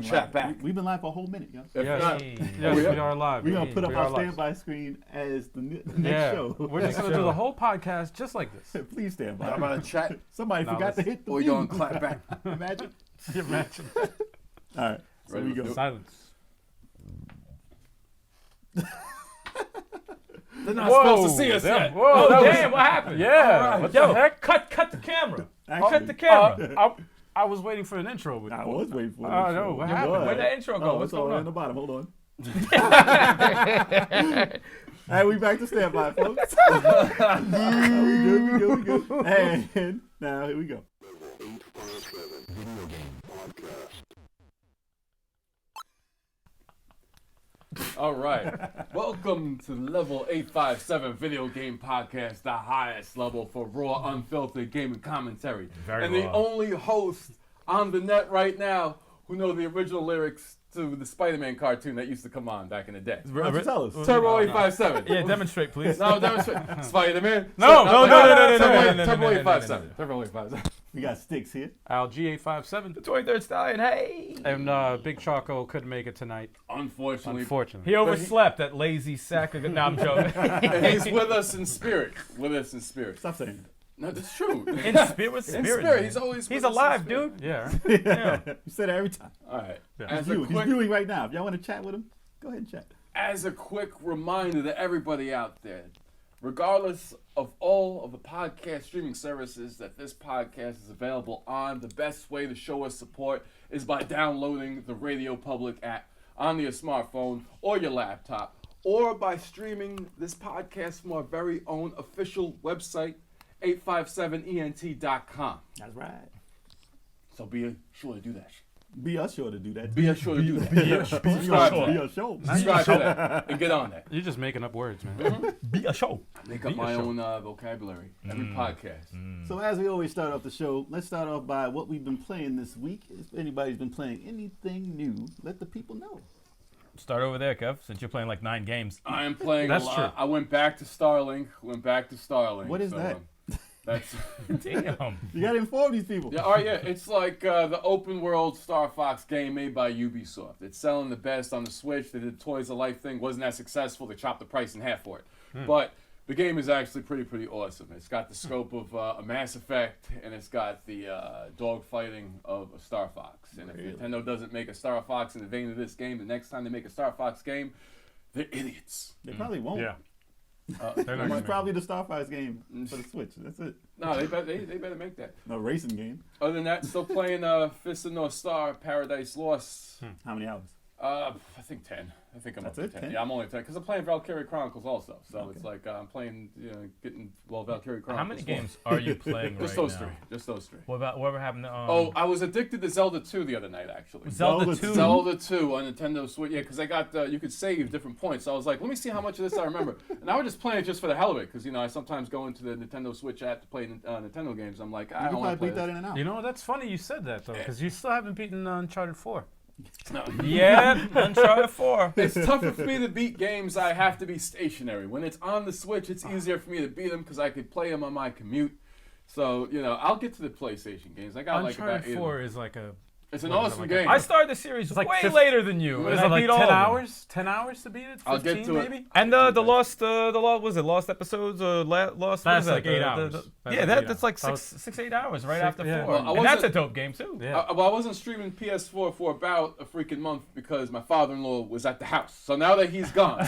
chat back. We've been live for a whole minute, yo. Yes, we are live. We're going to put up our standby screen as the next show. We're just going to do the whole podcast just like this. Please stand by. I'm about to chat. Somebody forgot to hit the We're going to clap back. Imagine. Imagine. All right. So we go. Silence. They're not supposed to see us yet. Whoa, damn, what happened? Yeah. Right. What the heck? Cut the camera. Cut the camera. I was waiting for an intro. I was waiting for it. Oh, no. What happened? Where'd that intro go? What's going on? On the bottom. Hold on. All right, we back to standby, folks. We good. And now, here we go. All right. Welcome to Level 857 Video Game Podcast, the highest level for raw, unfiltered gaming commentary. The only host on the net right now who know the original lyrics to the Spider-Man cartoon that used to come on back in the day. Tell us. Turbo 857. Yeah, demonstrate, please. No, demonstrate. Spider-Man. No. Turbo 857. Turbo 857. We got Sticks here. Al G857. The 23rd Stallion. Hey. And Big Choco couldn't make it tonight. Unfortunately. He overslept, that lazy sack of... No, I'm joking. And he's with us in spirit. Stop saying that. No, that's true. In spirit. In spirit. He's always He's alive, dude. Yeah. You say that every time. All right. Yeah. He's viewing right now. If y'all want to chat with him, go ahead and chat. As a quick reminder to everybody out there, regardless of all of the podcast streaming services that this podcast is available on, the best way to show us support is by downloading the Radio Public app on your smartphone or your laptop, or by streaming this podcast from our very own official website, 857ent.com. That's right. So be sure to do that. Be us sure to do that. Be sure to do that. Be us sure. Subscribe to that and get on that. You're just making up words, man. Mm-hmm. Be a show. Make up my own vocabulary every podcast. So as we always start off the show, let's start off by what we've been playing this week. If anybody's been playing anything new, let the people know. Start over there, Kev, since you're playing like 9 games. I am playing That's a lot. true. I went back to Starlink. What is that? That's Damn. You got to inform these people. yeah. It's like the open world Star Fox game made by Ubisoft. It's selling the best on the Switch. They did the Toys of Life thing. Wasn't that successful. They chopped the price in half for it. But the game is actually pretty awesome. It's got the scope of a Mass Effect, and it's got the dogfighting of a Star Fox. And if Nintendo doesn't make a Star Fox in the vein of this game, the next time they make a Star Fox game, they're idiots. They probably won't. Yeah. It's probably the Star Fox game for the Switch. That's it. No, they better make that. No racing game. Other than that, still playing Fist of North Star, Paradise Lost. How many hours? I think 10. I think I'm That's up to it, 10. 10? Yeah, I'm only 10 because I'm playing Valkyrie Chronicles also. So it's like I'm playing, Valkyrie Chronicles. How many games are you playing Just right those now? three. Just those three. Whatever happened to... I was addicted to Zelda 2 the other night, actually. Zelda 2? Zelda 2 on Nintendo Switch. Yeah, because I got you could save different points. So I was like, let me see how much of this I remember. And I was just playing it just for the hell of it, because I sometimes go into the Nintendo Switch app to play Nintendo games. I'm like, I don't want to play beat that this. in and out. You know, that's funny you said that, though, because you still haven't beaten Uncharted 4. No. Yeah, Uncharted 4. It's tougher for me to beat games I have to be stationary. When it's on the Switch, it's easier for me to beat them because I could play them on my commute. So, I'll get to the PlayStation games. I got Uncharted 4 is like a... It's an awesome game. I started the series like way later than you. Is And it I like beat 10 all of them. hours? 10 hours to beat it? 15 I'll get to it. maybe? And lost episodes or lost? That's like 8 hours. That's like 8 hours right after 4. Well, and that's a dope game too. Yeah. I wasn't streaming PS4 for about a freaking month because my father-in-law was at the house. So now that he's gone,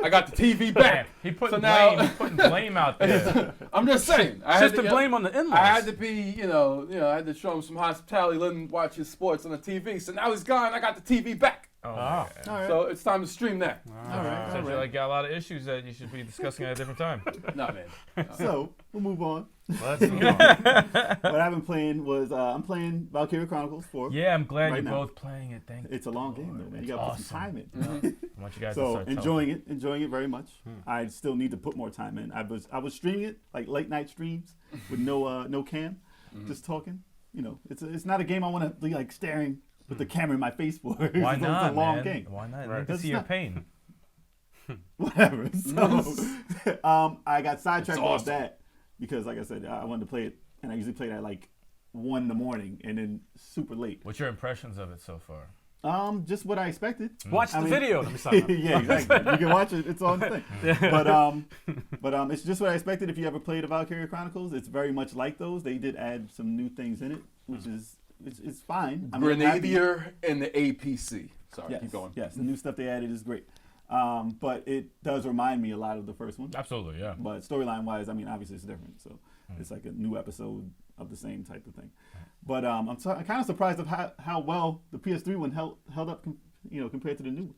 I got the TV back. He putting so putting blame out there. I'm just saying. Just to blame on the in-laws. I had to be, I had to show him some hospitality, let him watch his sports on the TV. So now he's gone. I got the TV back. Oh. All right. So it's time to stream that. All right. So you got a lot of issues that you should be discussing at a different time. No, man. So we'll move on. Let's move on. What I've been playing was I'm playing Valkyrie Chronicles 4. Yeah, I'm glad Right you're now. both playing it. Thank you. It's a long game though, man. You got to put some time in. I want you guys to So start enjoying it very much. I still need to put more time in. I was streaming it like late night streams with no cam, just talking. It's not a game I want to be like staring with the camera in my face for. Why not, It's a long man? game. Why not? Right. Let me see your pain. Whatever. So I got sidetracked off awesome. that because, like I said, I wanted to play it, and I usually play it at like 1 in the morning and then super late. What's your impressions of it so far? Just what I expected. Watch the I mean- video. Let me sign up. Yeah, exactly. You can watch it. It's on the thing. But it's just what I expected. If you ever played the Valkyria Chronicles, it's very much like those. They did add some new things in it, which is it's fine. I mean, I'm happy. Grenadier and the APC. Sorry, Yes, keep going. yes, the new stuff they added is great. But it does remind me a lot of the first one. Absolutely, yeah. But storyline wise, I mean, obviously it's different. So it's like a new episode of the same type of thing. But I'm kind of surprised of how well the PS3 one held up, compared to the new one.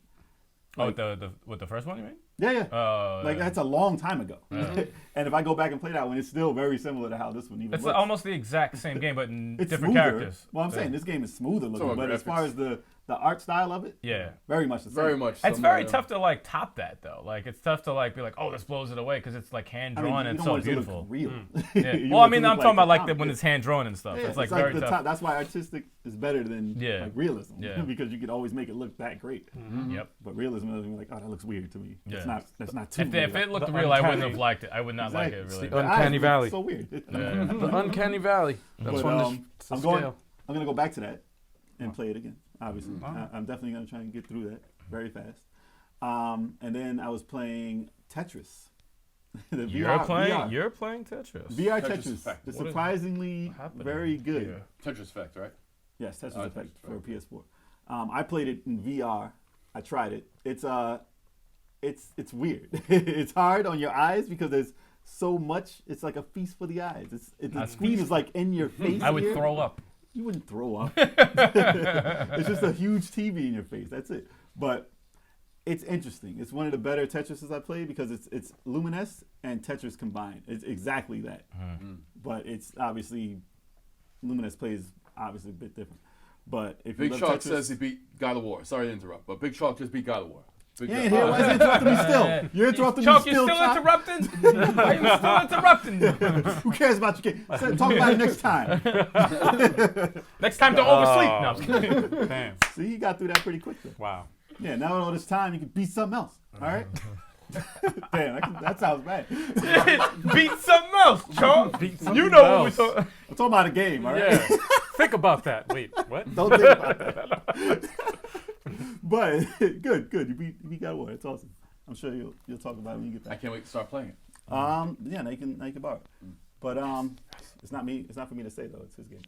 Oh, with the first one, you mean? Yeah. Like yeah. that's a long time ago. And if I go back and play that one, it's still very similar to how this one even It's looks. almost the exact same game, but in It's different smoother. characters. Well, I'm saying this game is smoother looking, So but as far graphics. as the art style of it, Yeah. very much the same. Very much. It's similar, very yeah. tough to like top that though. Like it's tough to like be like, oh, this blows it away because it's like hand I mean, drawn you and don't so want it to beautiful. look real. Yeah. You Well, I want it mean, to I'm look talking about like comic. when it's hand drawn and stuff. Yeah, it's like very the tough. top. That's why artistic is better than Yeah. like realism. Yeah. Because you could always make it look that great. Yep. But realism is like, oh, that looks weird to me. Yeah. That's not too If weird. it looked The real, I wouldn't uncanny- have liked it. I would not like it Exactly. really. The Uncanny Eyes Valley. look so weird. Yeah. The Uncanny Valley. That's But, one that's I'm the going. scale. I'm gonna go back to that and play it again. Obviously, Wow. I'm definitely gonna try and get through that very fast. And then I was playing Tetris. The You're playing VR Tetris. Tetris Tetris. Effect. It's What is surprisingly happening very good. here? Tetris Effect, right? Yes, Tetris Oh, Effect Tetris for Effect. PS4. I played it in VR. I tried it. It's weird. It's hard on your eyes because there's so much. It's like a feast for the eyes. The A screen is like in your face. I would here. throw up. You wouldn't throw up. It's just a huge TV in your face. That's it. But it's interesting. It's one of the better Tetrises I played because it's Luminous and Tetris combined. It's exactly that. But it's obviously Luminous plays obviously a bit different. But if you Big love Shark Tetris, says he beat God of War. Sorry to interrupt, but Big Shark just beat God of War. Big yeah, Shark- here, why is he interrupting me still? You're interrupting Chuck, me you're still. still Chuck. interrupting? Why are you still interrupting? Who cares about your game? Talk about it next time. Next time, don't oversleep. No, I'm just kidding. Damn. See, he got through that pretty quick. Though. Wow. Yeah, now with all this time, you can beat something else. All right? Damn, that sounds bad. Beat something else, Chuck. Beat You something know what we're else. talking. I'm talking about a game, all right? Yeah. Think about that. Wait, what? Don't think about that. But good. You beat God of War. It's awesome. I'm sure you'll talk about it when you get I back. can't wait to start playing it. Yeah, now you can borrow it. But it's not me. It's not for me to say though. It's his game.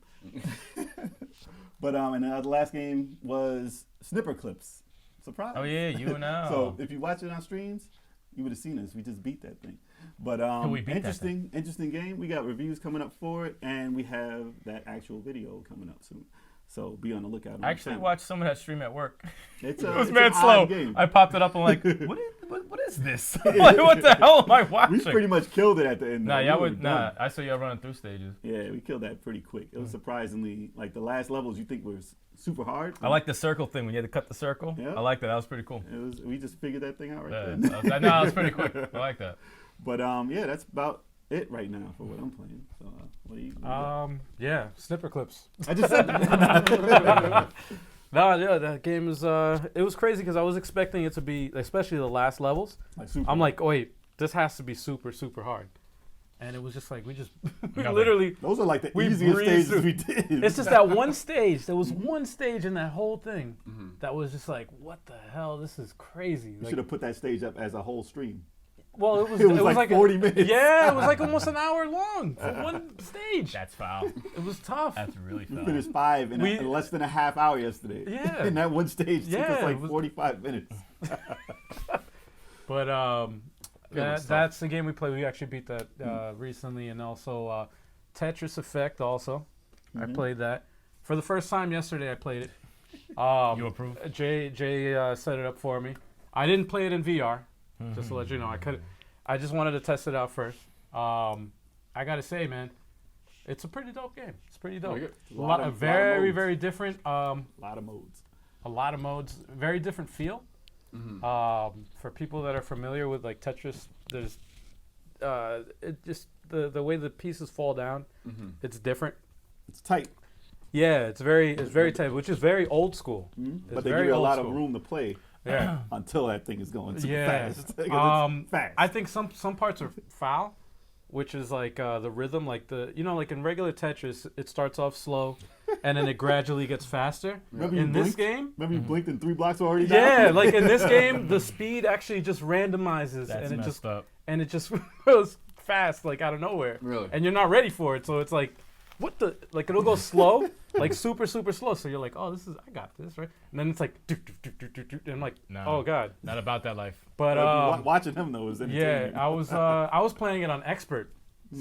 But and the last game was Snipper Clips. Surprise. Oh yeah, you and I. So if you watch it on streams, you would have seen us. We just beat that thing. But We beat that interesting game. We got reviews coming up for it, and we have that actual video coming up soon. So be on the lookout. On I actually the channel. watched some of that stream at work. It's It was it's mad an slow. odd game. I popped it up and like, what is this? Like, what the hell am I We watching? pretty much killed it at the end. Nah, though. y'all We were would nah. done. I saw y'all running through stages. Yeah, we killed that pretty quick. It was surprisingly like the last levels you think were super hard. I like the circle thing when you had to cut the circle. Yeah. I like that. That was pretty cool. It was. We just figured that thing out right Yeah, then. that was pretty quick. I like that. But yeah, that's about it right now for what I'm playing. So what do you? Yeah, snipper clips. I just said that. No, yeah, that game is. It was crazy because I was expecting it to be, especially the last levels. Like super I'm like, wait, this has to be super, super hard, and it was just like we just Nothing. literally. Those are like the We easiest breezed stages we did. It's just that one stage. There was one stage in that whole thing that was just like, what the hell? This is crazy. You Like, should have put that stage up as a whole stream. well, it was. It was like 40 minutes. Yeah, it was like almost an hour long for one stage. That's foul. It was tough. That's really We foul. finished 5 in, We- in less than a half hour yesterday. Yeah. And that one stage took Yeah, us like it was- 45 minutes. But was tough. that's the game we played. We actually beat that recently, and also Tetris Effect. Also, I played that for the first time yesterday. I played it. You approve? Jay set it up for me. I didn't play it in VR, just to let you know. I just wanted to test it out first. I gotta say, man, it's a pretty dope game. It's pretty dope. Like it? A lot of Very modes. very different. A lot of modes. A lot of modes. Very different feel. For people that are familiar with like Tetris, there's it just the way the pieces fall down. It's different. It's tight. Yeah, it's very tight, which is very old school. It's But they give very you a old lot school. of room to play Yeah. until that thing is going super Yeah. fast. 'Cause it's fast. I think some parts are foul, which is like the rhythm, like like in regular Tetris, it starts off slow, and then it gradually gets faster. Remember you In this blinked? game, Remember you blinked and 3 blocks were already down? yeah, like in this game, the speed actually just randomizes, That's and messed up. it just goes fast, like out of nowhere. Really? And you're not ready for it, so it's like, what the? Like it'll go slow, like super slow. So you're like, oh, I got this, right? And then it's like, and I'm like, No. oh god. Not about that life. But Watching him though was entertaining. yeah, I was playing it on expert,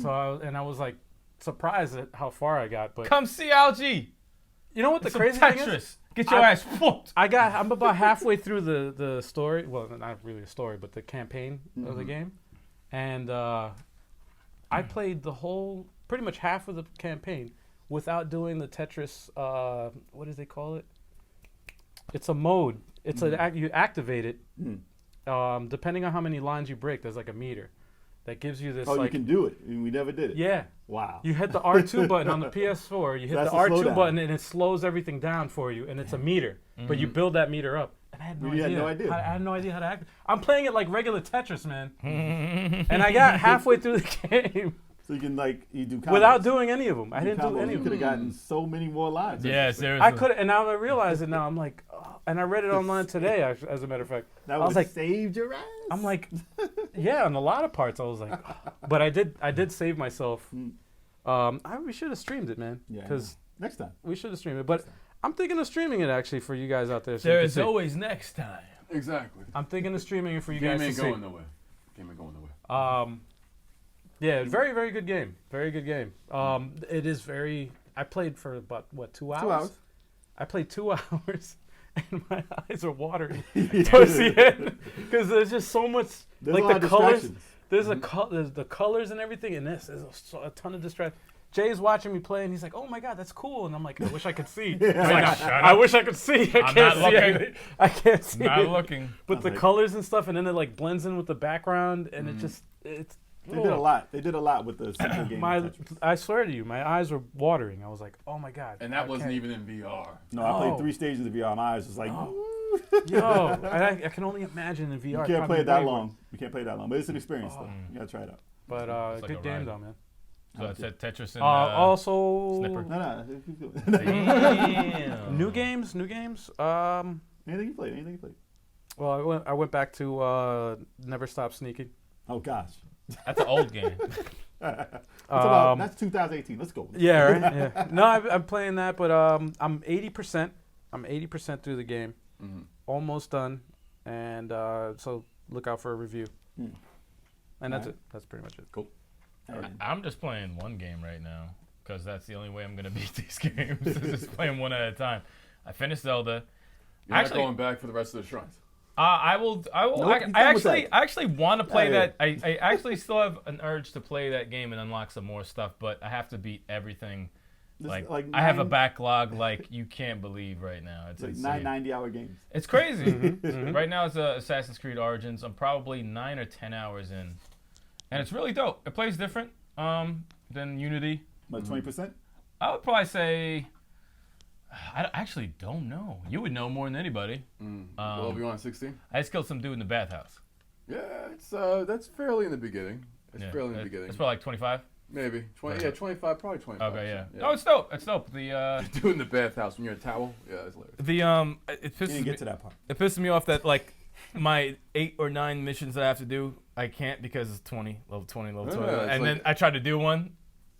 so I was like surprised at how far I got. But Come see LG. you know what the Some crazy Tetris. thing is? Get your ass whooped. I'm about halfway through the story. Well, not really a story, but the campaign of the game, and I played the whole, pretty much half of the campaign without doing the Tetris. What do they call it? It's a mode. It's you activate it. Depending on how many lines you break, there's like a meter that gives you this. Oh, like, you can do it. And we never did it. Yeah. Wow. You hit the R2 button on the PS4. You hit That's the a R2 slowdown. button and it slows everything down for you, and it's a meter. But you build that meter up. And I had no You idea. had no idea. I had no idea how to act. I'm playing it like regular Tetris, man. And I got halfway through the game So you can you do combos. without doing any of them. I didn't do Combos. any You of could them. have gotten so many more lives. Yeah, seriously. I could, and now I realize it. Now I'm like, oh, and I read it online today. Actually, as a matter of fact, That I would was have like, saved your ass. I'm like, yeah. On a lot of parts, I was like, oh. But I did save myself. We should have streamed it, man. Yeah, Because next time. we should have streamed it. But I'm thinking of streaming it actually for you guys out there. So There you can is see. always next time. Exactly. I'm thinking of streaming it for you Game guys ain't to going see. nowhere. Game ain't going nowhere. Yeah, very, very good game. Very good game. It is very. I played for about 2 hours. 2 hours. I played 2 hours, and my eyes are watering towards the end because there's just so much. There's a lot like of the colors. distractions. There's the colors and everything in this. There's a ton of distraction. Jay's watching me play, and he's like, "Oh my god, that's cool!" And I'm like, "I wish I could see." I wish I could see. I I'm can't not see. looking. anything. I can't see. Not it. looking. But the like- colors and stuff, and then it like blends in with the background, and it just it's. They did a lot. They did a lot with the simple game. of Tetris. I swear to you, my eyes were watering. I was like, "Oh my god!" And that I wasn't can't- even in VR. No, I played Oh. 3 stages of VR. My eyes was like, Yo, I can only imagine in VR. you can't probably play it that way long. worse. You can't play it that long. But it's an experience, though. You gotta try it out. But It's like good a game ride. though, man. So I said Tetris and Also, Snipper. No, keep going. Damn. new games. Anything you played? Well, I went back to Never Stop Sneaking. Oh gosh. That's an old game. That's 2018. Let's go. Yeah, right. Yeah. No, I'm playing that, but I'm 80%. I'm 80% through the game, almost done, and so look out for a review. And that's Alright. it. That's pretty much it. Cool. I'm just playing one game right now because that's the only way I'm gonna beat these games. Is just playing one at a time. I finished Zelda. You're Actually- not going back for the rest of the shrines. I will. Nope, I he's done with that. actually want to play Yeah, that. I actually still have an urge to play that game and unlock some more stuff, but I have to beat everything. This Like, is like I have a nine- backlog like you can't believe right now. It's Like insane. 9 90-hour games. It's crazy. Right now it's Assassin's Creed Origins. I'm probably 9 or 10 hours in, and it's really dope. It plays different than Unity. Like 20%? I would probably say. I actually don't know. You would know more than anybody. Well, you on 16? I just killed some dude in the bathhouse. Yeah, it's that's fairly in the beginning. It's fairly in the beginning. It's probably like 25. Maybe 20. Yeah, 25. Probably 25. Okay, yeah. No, it's dope. It's dope. The Doing the bathhouse when you're in a towel. Yeah, it's hilarious. it You pisses didn't me. get to that part. It pisses me off that like my 8 or 9 missions that I have to do, I can't because it's 20, level 20, level 20, Yeah, it's and like- then I tried to do one.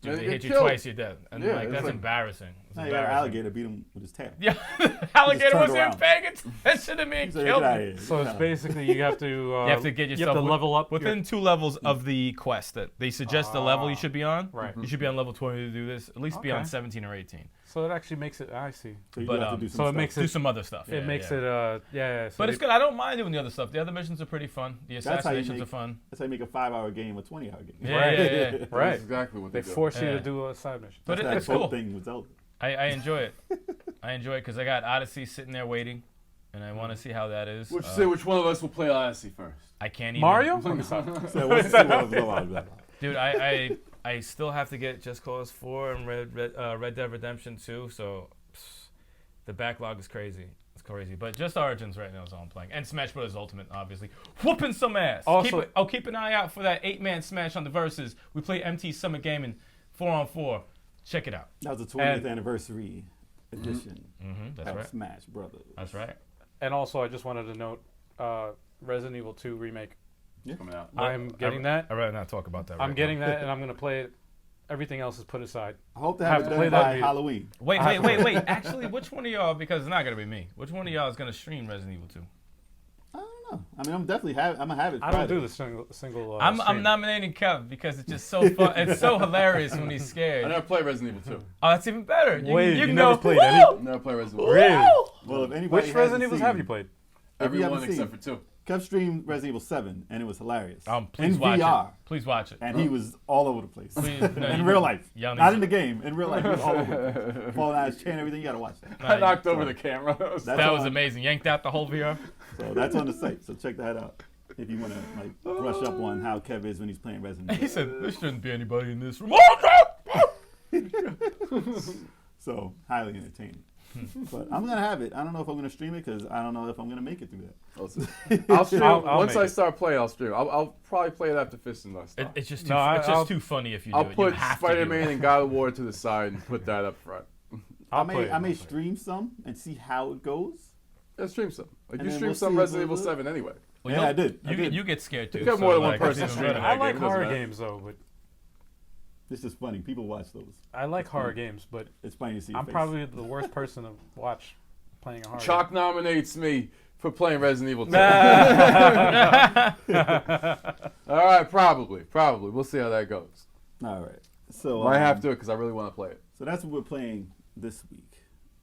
Yeah, Dude, you they get hit you killed. twice, you're dead. And Yeah, like it's that's like- embarrassing. It's Now you got an embarrassing. alligator beat him with his tail. Yeah, the alligator turned wasn't around. paying attention to me and So get killed out of me. here. So it's No. basically you have to You have to get yourself level up within 2 levels of the quest that they suggest the level you should be on. Right. You should be on level 20 to do this. At least be on Okay. 17 or 18. So it actually makes it. I see. So you But, have to do some so it stuff. makes Do it. some other stuff. It yeah, makes yeah. it. Yeah. So But it's good. I don't mind doing the other stuff. The other missions are pretty fun. The That's how you assassinations make- are fun. That's how you make a 5-hour game a 20-hour game. Yeah, Right. yeah, yeah. Right. That's exactly what They they do. force you Yeah. to do a side mission. But That's that it's boat cool. thing with Zelda. I enjoy it. I enjoy it because I got Odyssey sitting there waiting, and I want to see how that is. Say which one of us will play Odyssey first? I can't even. Mario? So what's the Dude, I still have to get Just Cause 4 and Red Dead Redemption 2, so the backlog is crazy. It's crazy. But just Origins right now is all I'm playing. And Smash Bros. Ultimate, obviously. Whooping some ass. Also- Keep an eye out for that 8-man Smash on the Versus. We play MT Summer Gaming 4-on-4. Check it out. That was the 20th anniversary edition That's of right. Smash Brothers. That's right. And also, I just wanted to note Resident Evil 2 remake. Coming out. I'm getting that. I'd rather not talk about that. I'm right getting now. that, and I'm gonna play it. Everything else is put aside. I hope to Have have to it play done that by video. Halloween. Wait. Actually, which one of y'all? Because it's not gonna be me. Which one of y'all is gonna stream Resident Evil 2? I don't know. I mean, I'm gonna have it. I don't Friday. do the single. I'm stream. nominating Kev because it's just so fun. It's so hilarious when he's I scared. never played Resident Evil 2. Oh, that's even better. Wait, you can never go, played any? "Woo!" Never played Resident Evil. Really? Well, if anybody Which hasn't Resident Evils seen, have you played? Every haven't one seen- except for 2. Kev streamed Resident Evil 7, and it was hilarious. Please in watch VR, it. Please watch it. and he was all over the place. Please, no, in you- real life, y'all need not to- in the game. In real life, he was all over the place. Falling out of his chair and everything. You gotta watch that. I knocked over the camera. That's That was on- amazing. Yanked out the whole VR. So that's on the site. So check that out if you want to like brush up on how Kev is when he's playing Resident He Evil. said, "There shouldn't be anybody in this room." So highly entertaining. But I'm gonna have it. I don't know if I'm gonna stream it because I don't know if I'm gonna make it through that. I'll stream. I'll Once make I it. start playing, I'll stream. I'll probably play it after Fist and Dust. It's just too. No, it's I'll- just too funny if you do I'll it. You put have to do Spider-Man it. and God of War to the side and put that up front. I play may it. I may stream some and see how it goes. Yeah, stream some. Like And you then stream we'll some see if Resident we'll Evil do it. 7 anyway. Well, Yeah, you'll- I did. I You did. you get scared too. You got more than one like, person it's even streaming. better. I like It doesn't horror matter. games though, but This is funny. People watch those. I like horror games, but It's funny to see. your I'm face. probably the worst person to watch playing a horror Chalk nominates me for playing Resident Evil 2. game. All right, probably. We'll see how that goes. All right. So Might have to because I really want to play it. So that's what we're playing this week.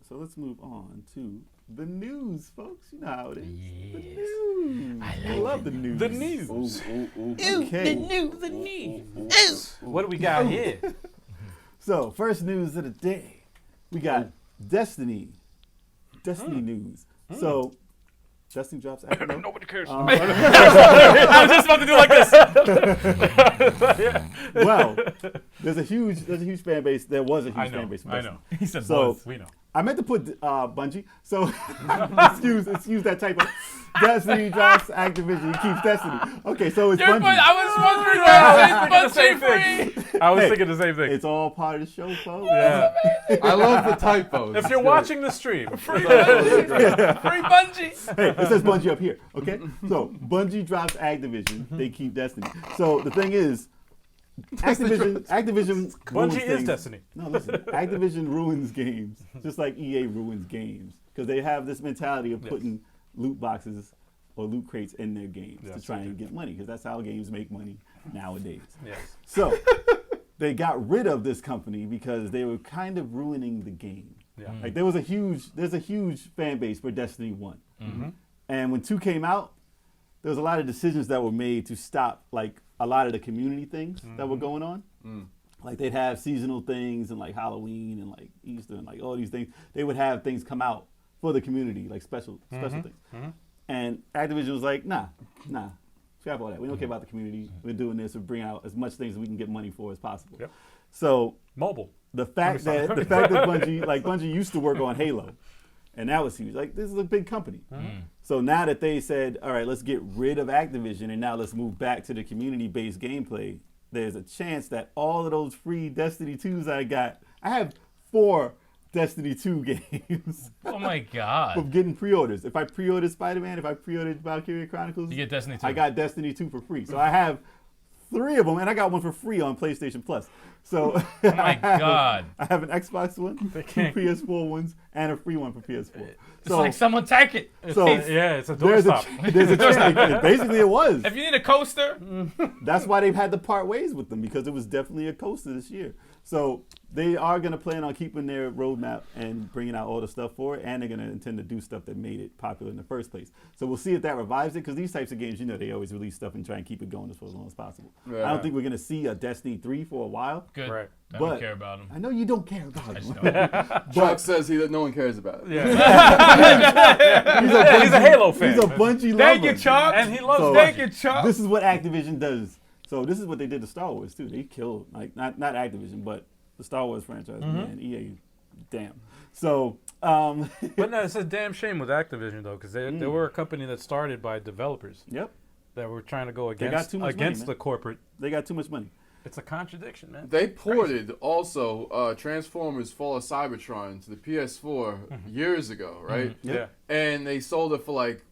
So let's move on to the news, folks. You know how it is. The news. I love the news. The news. Okay. The news. What do we got here? So first news of the day, we got Destiny. Destiny news. So Destiny drops after that. Nobody cares. Um, I was just about to do like this. Well, there's a huge fan base. There was a huge I know. fan base. for I Destiny. He said, So- "Buzz." We know. I meant to put Bungie. So excuse that typo. Destiny drops Activision. He keeps Destiny. Okay, so it's Bungie. I was wondering why it's free. I was Hey, thinking the same thing. It's all part of the show, folks. Yeah. I love the typos. If you're watching the stream, Free Bungie. Hey, it says Bungie up here. Okay, so Bungie drops Activision. They keep Destiny. So the thing is, Activision Bungie ruins is things. Destiny. No, listen. Activision ruins games, just like EA ruins games, because they have this mentality of putting loot boxes or loot crates in their games to Yes, try they and get money, because that's how games make money nowadays. Yes. So they got rid of this company because they were kind of ruining the game. Yeah. Like there's a huge fan base for Destiny 1. And when 2 came out, there was a lot of decisions that were made to stop like a lot of the community things that were going on. Like they'd have seasonal things and like Halloween and like Easter and like all these things. They would have things come out for the community, like special things. And Activision was like, nah, scrap all that. We don't care about the community. We're doing this. We're bringing out as much things as we can get money for as possible. Yep. So Mobile. the fact that Bungie used to work on Halo, and that was huge. Like this is a big company. So now that they said, all right, let's get rid of Activision and now let's move back to the community-based gameplay, there's a chance that all of those free Destiny 2s I have 4 Destiny 2 games Oh my God. of getting pre-orders. If I pre-ordered Spider-Man, if I pre-ordered Valkyria Chronicles, You get Destiny 2. I got Destiny 2 for free. So I have 3 of them, and I got one for free on PlayStation Plus. So Oh my God. I have an Xbox one, 2 PS4 ones, and a free one for PS4. It's like someone take it. so Yeah, it's a there's doorstop. there's a chance. Basically, it was. If you need a coaster, That's why they've had to part ways with them, because it was definitely a coaster this year. So they are going to plan on keeping their roadmap and bringing out all the stuff for it, and they're going to intend to do stuff that made it popular in the first place. So we'll see if that revives it, because these types of games, they always release stuff and try and keep it going for as long as possible. I Yeah. don't think we're going to see a Destiny 3 for a while. good. Right. I But- don't care about him. I know you don't care about I it. just don't. Chuck says that no one cares about it. Yeah. He's a Halo fan. He's a Bungie lover. Thank you, Chuck. And he loves So- Thank you, Chuck. This is what Activision does. So this is what they did to Star Wars too. They killed not Activision, but the Star Wars franchise. Man, EA, damn. So But no, it's a damn shame with Activision though, because they were a company that started by developers yep, that were trying to go got against too much money, man. the corporate. they got too much money. It's a contradiction, man. They ported also Transformers Fall of Cybertron to the PS4 years ago, right? Yeah. And they sold it for like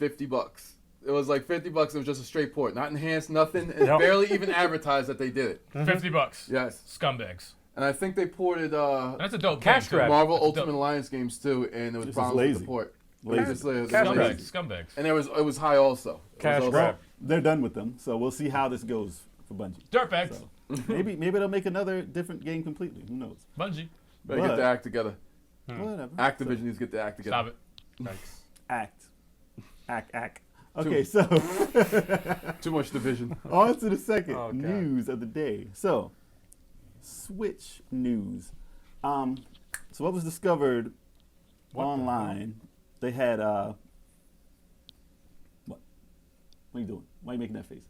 $50. It was like $50. It was just a straight port, not enhanced, nothing. And Yep. barely even advertised that they did it. $50. Yes. Scumbags. And I think they ported That's a dope Cash game, too. grab. Marvel That's Ultimate dope. Alliance games too, and there was This is problems with lazy. the port. Lazy. Just lazy. Cash Lazy. grab. Scumbags. And it was high also. It was Cash also- grab. They're done with them, so we'll see how this goes for Bungie. Dirtbags. So maybe they'll make another different game completely. Who knows? Bungie. Better get But- the act together. Whatever. Activision needs to get the act together. Stop it. Thanks. Act. Okay, so Too much division. on to the second Oh, God. news of the day. So, Switch news. So what was discovered What the online? They had what? What are you doing? Why are you making that face?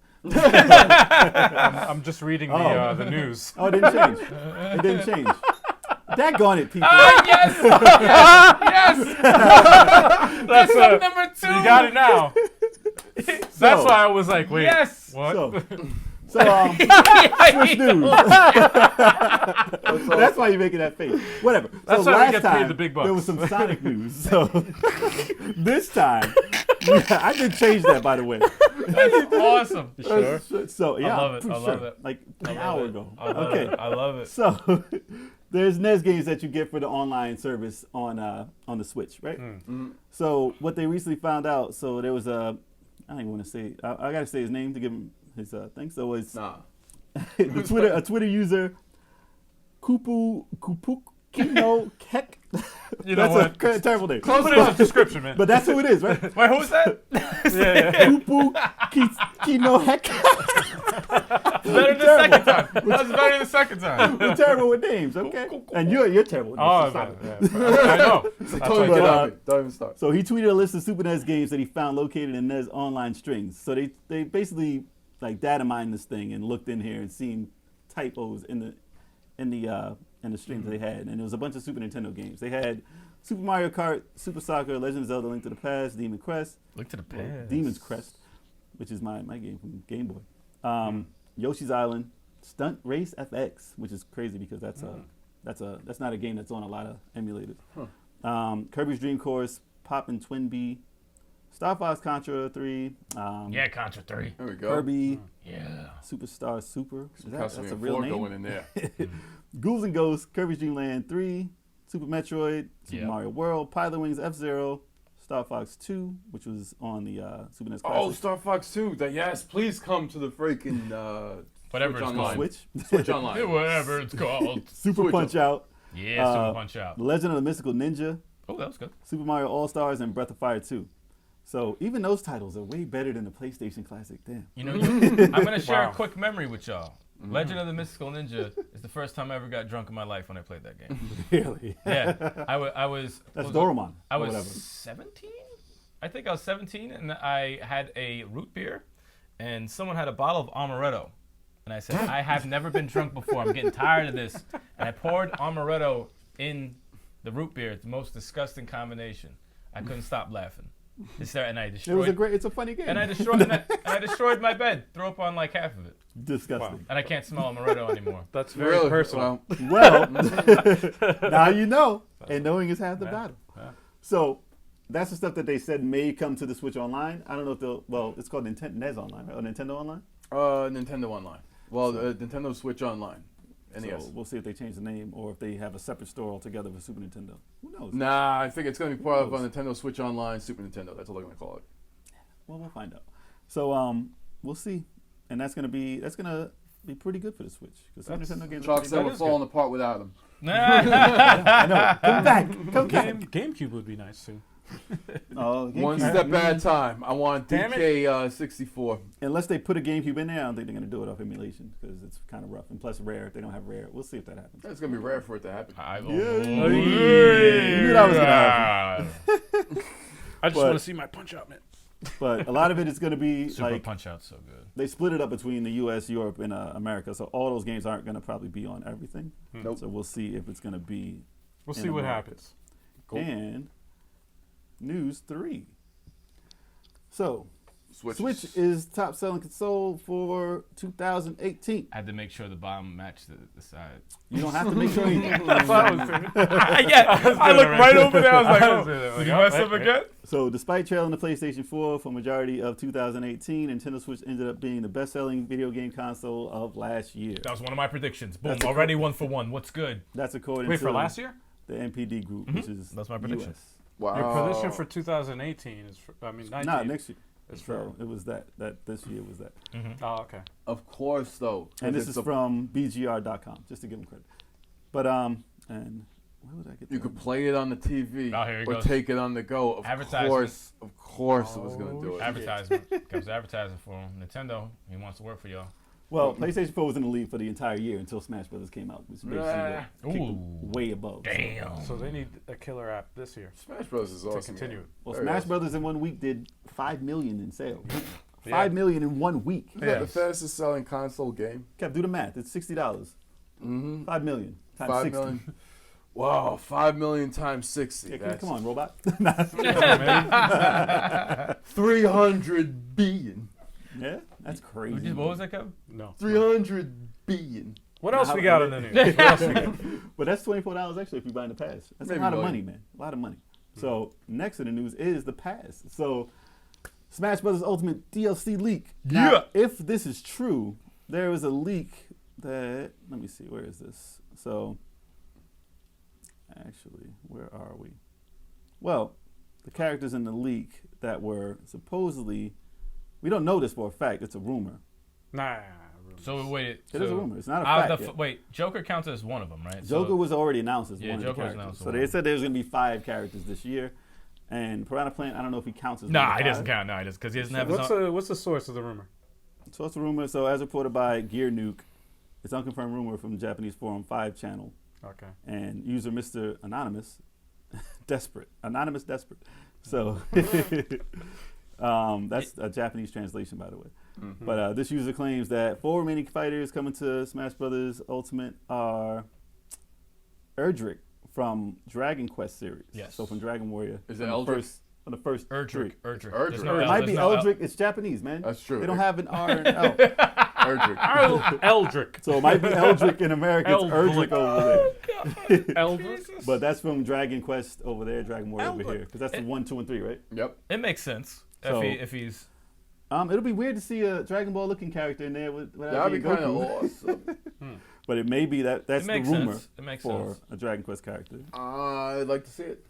I'm just reading Oh. the news. Oh, it didn't change. It didn't change. Daggone it, people. Yes! Yes! That's Number 2. you got it now. That's why I was like, wait. Yes! What? So Switch news. That's why you're making that face. Whatever. That's so why we last get paid time the big bucks. there was some Sonic news. So this time, I did change that, by the way. That's awesome. Sure. So yeah, love it. for I sure. love it. Like I an love hour it. ago. I love Okay. it. I love it. So there's NES games that you get for the online service on the Switch, right? So what they recently found out, so there was I don't even want to say, I got to say his name to give him his thing. So it's Nah. a Twitter user, Kupukino Kek. You know That's what? a terrible name. Put it in the description, man. But that's who it is, right? Wait, who was that? yeah. Kupukino Hek. Better than the second time. That was better than the second time. We're terrible with names, okay? And you're terrible with names. Oh, so stop man, it. yeah. I know. Don't even But, get on it. Don't even start. So he tweeted a list of Super NES games that he found located in NES online strings. So they basically like data mined this thing and looked in here and seen typos in the strings that they had, and there was a bunch of Super Nintendo games. They had Super Mario Kart, Super Soccer, Legend of Zelda: Link to the Past, Demon Crest, Look to the past. Demon's Crest, which is my game from Game Boy. Yoshi's Island, Stunt Race FX, which is crazy because that's not a game that's on a lot of emulators. Kirby's Dream Course, Pop and Twin B, Star Fox Contra 3, Yeah, Contra 3. There we go. Kirby, Yeah. Superstar Super. That's a Castlevania real 4 name. going in there. Ghouls and Ghosts, Kirby's Dream Land 3, Super Metroid, Super Yep. Mario World, Pilot Wings F-Zero, Star Fox 2, which was on the Super NES Oh, Classic. Star Fox 2. Yes, please come to the freaking Whatever Switch it's Online. called. Switch, Switch Online. Whatever it's called. Super Switch Punch Out, Yeah, Super Punch Out. The Legend of the Mystical Ninja, Oh, that was good. Super Mario All-Stars, and Breath of Fire 2. So even those titles are way better than the PlayStation Classic. Damn. You know, I'm going to share Wow. a quick memory with y'all. Legend of the Mystical Ninja is the first time I ever got drunk in my life when I played that game. Really? Yeah. I was. That's was it- Doromon. I or was whatever. 17? I think I was 17, and I had a root beer, and someone had a bottle of amaretto. And I said, I have never been drunk before. I'm getting tired of this. And I poured amaretto in the root beer. It's the most disgusting combination. I couldn't stop laughing. And I destroyed. It's a funny game. And I destroyed my bed. Threw up on like half of it. Disgusting. And I can't smell amaretto anymore. That's very Really? personal. Well, Well, now you know, and knowing is half the Yeah. battle. Yeah. So that's the stuff that they said may come to the Switch Online. I don't know if they'll. Well, it's called NES Online, right? Or Nintendo Online. Nintendo Online. Well, Nintendo Switch Online. NES. So we'll see if they change the name or if they have a separate store altogether for Super Nintendo. Who knows? Nah, I think it's going to be part of Nintendo Switch Online, Super Nintendo. That's what they're going to call it. Well, we'll find out. So we'll see, and that's gonna be pretty good for the Switch because Super Nintendo games. Chalk Are said pretty we're good. falling apart without them. I know. Come back. Come back. GameCube would be nice too. Oh, One GameCube. step at a time. I want Damn it. DK64. Unless they put a GameCube in there, I don't think they're gonna do it off emulation because it's kind of rough. And plus, rare. If they don't have rare, we'll see if that happens. It's going to be rare for it to happen. You knew that was gonna happen. I just But- want to see my Punch Out, man. But a lot of it is gonna be Super like Punch Out's so good. they split it up between the U.S., Europe, and America. So all those games aren't gonna probably be on everything. Nope. So we'll see if it's gonna be. We'll in see what America. happens. Cool. And news 3. So Switch is top selling console for 2018. I had to make sure the bottom matched the side. You don't have to make sure anything. That's what I was thinking. I looked right over there. I was like, oh, did you mess up again? So, despite trailing the PlayStation 4 for majority of 2018, Nintendo Switch ended up being the best-selling video game console of last year. That was one of my predictions. Boom, That's already 1 for 1. What's good? That's according Wait, to for last year? the NPD group, which is That's my prediction. US. Wow. Your prediction for 2018 is, 19. Nah, next year. It's So it was that this year was that. Oh, okay. Of course, though. And this is from BGR.com, just to give them credit. But and where would I get You that? could play it on the TV Oh, here he or goes. take it on the go. Of Advertisement. course, it was gonna do it. Advertisement. Comes advertising for him. Nintendo, he wants to work for y'all. Well, PlayStation 4 was in the lead for the entire year until Smash Brothers came out, which basically kicked Ooh. them way above. Damn. So they need a killer app this year Smash Bros is to awesome. continue man. it. Well, Very Smash awesome. Brothers in 1 week did 5 million in sales. Yeah. 5 million in 1 week. Is that the fastest selling console game? Kev, do the math. It's $60. Mm-hmm. 5 million times 5 60. million. Wow, 5 million times 60. Yeah, That's come on, robot. 300 billion. Yeah, that's crazy. What was that, Kevin? No. 300 billion. What else Nah, we got on the news? What else we got? But that's $24 actually if you buy in the pass. That's Maybe a lot of more. money, man. A lot of money. So next in the news is the pass. So Smash Brothers Ultimate DLC leak. Now, Yeah. if this is true, there was a leak that, let me see, where is this? So actually, where are we? Well, the characters in the leak that were supposedly, we don't know this for a fact, it's a rumor. Nah. So wait. It is a rumor. It's not a out of fact the yet. wait, Joker counts as one of them, right? Joker So, was already announced as Yeah, one of Joker the was characters. announced as So one. they said there's going to be 5 characters this year. And Piranha Plant, I don't know if he counts as one Nah, of he the doesn't 5. count. No, he doesn't because he doesn't have his What's own. the source of the rumor? So it's a rumor. So as reported by Gear Nuke, it's unconfirmed rumor from the Japanese Forum 5 channel. Okay. And user Mr. Anonymous, Desperate. Anonymous Desperate. So that's a Japanese translation, by the way. Mm-hmm. But this user claims that 4 remaining fighters coming to Smash Brothers Ultimate are Erdrick from Dragon Quest series. Yes. So from Dragon Warrior. Is it from the Eldrick? first- From the first Erdrick. three. Erdrick. Erdrick. There's It no It L- might there's be no L- Eldrick. It's Japanese, man. That's true. They don't have an R and L. Erdrick. Eldrick. So it might be Eldrick in America. It's Eldrick. Erdrick over there. Eldrick. But that's from Dragon Quest over there, Dragon Warrior over Eldrick. here. Because that's the 1, 2, and 3, right? Yep. It makes sense So- if he's. It'll be weird to see a Dragon Ball looking character in there without That'd be being kind of Goku. awesome. But it may be that's It the makes rumor sense. It makes for sense. a Dragon Quest character. I'd like to see it.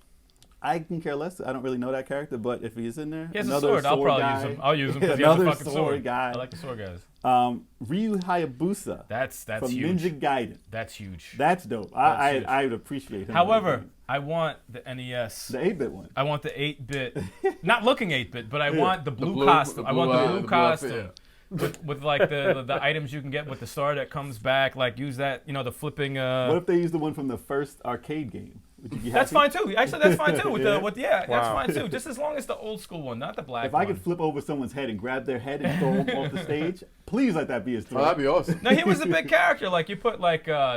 I can care less. I don't really know that character, but if he's in there, He has a another sword. I'll probably guy, use him. I'll use him because he has a another fucking sword sword. guy. I like the sword guys. Ryu Hayabusa That's from huge. Ninja Gaiden. That's huge. That's dope. That's huge. I would appreciate him. However, I want the NES. the 8-bit one. I want the 8-bit, not looking 8-bit, but I want the blue blue- costume. the I want blue, the the blue blue costume outfit, with like the items you can get with the star that comes back. Like use that, the flipping. What if they use the one from the first arcade game? Would you be That's happy? fine too. Actually, that's fine too. Yeah. That's Wow. fine too. Just as long as the old school one, not the black If one. I could flip over someone's head and grab their head and throw them off the stage, please let that be his Oh, throw. that'd be awesome. No, he was a big character. Like you put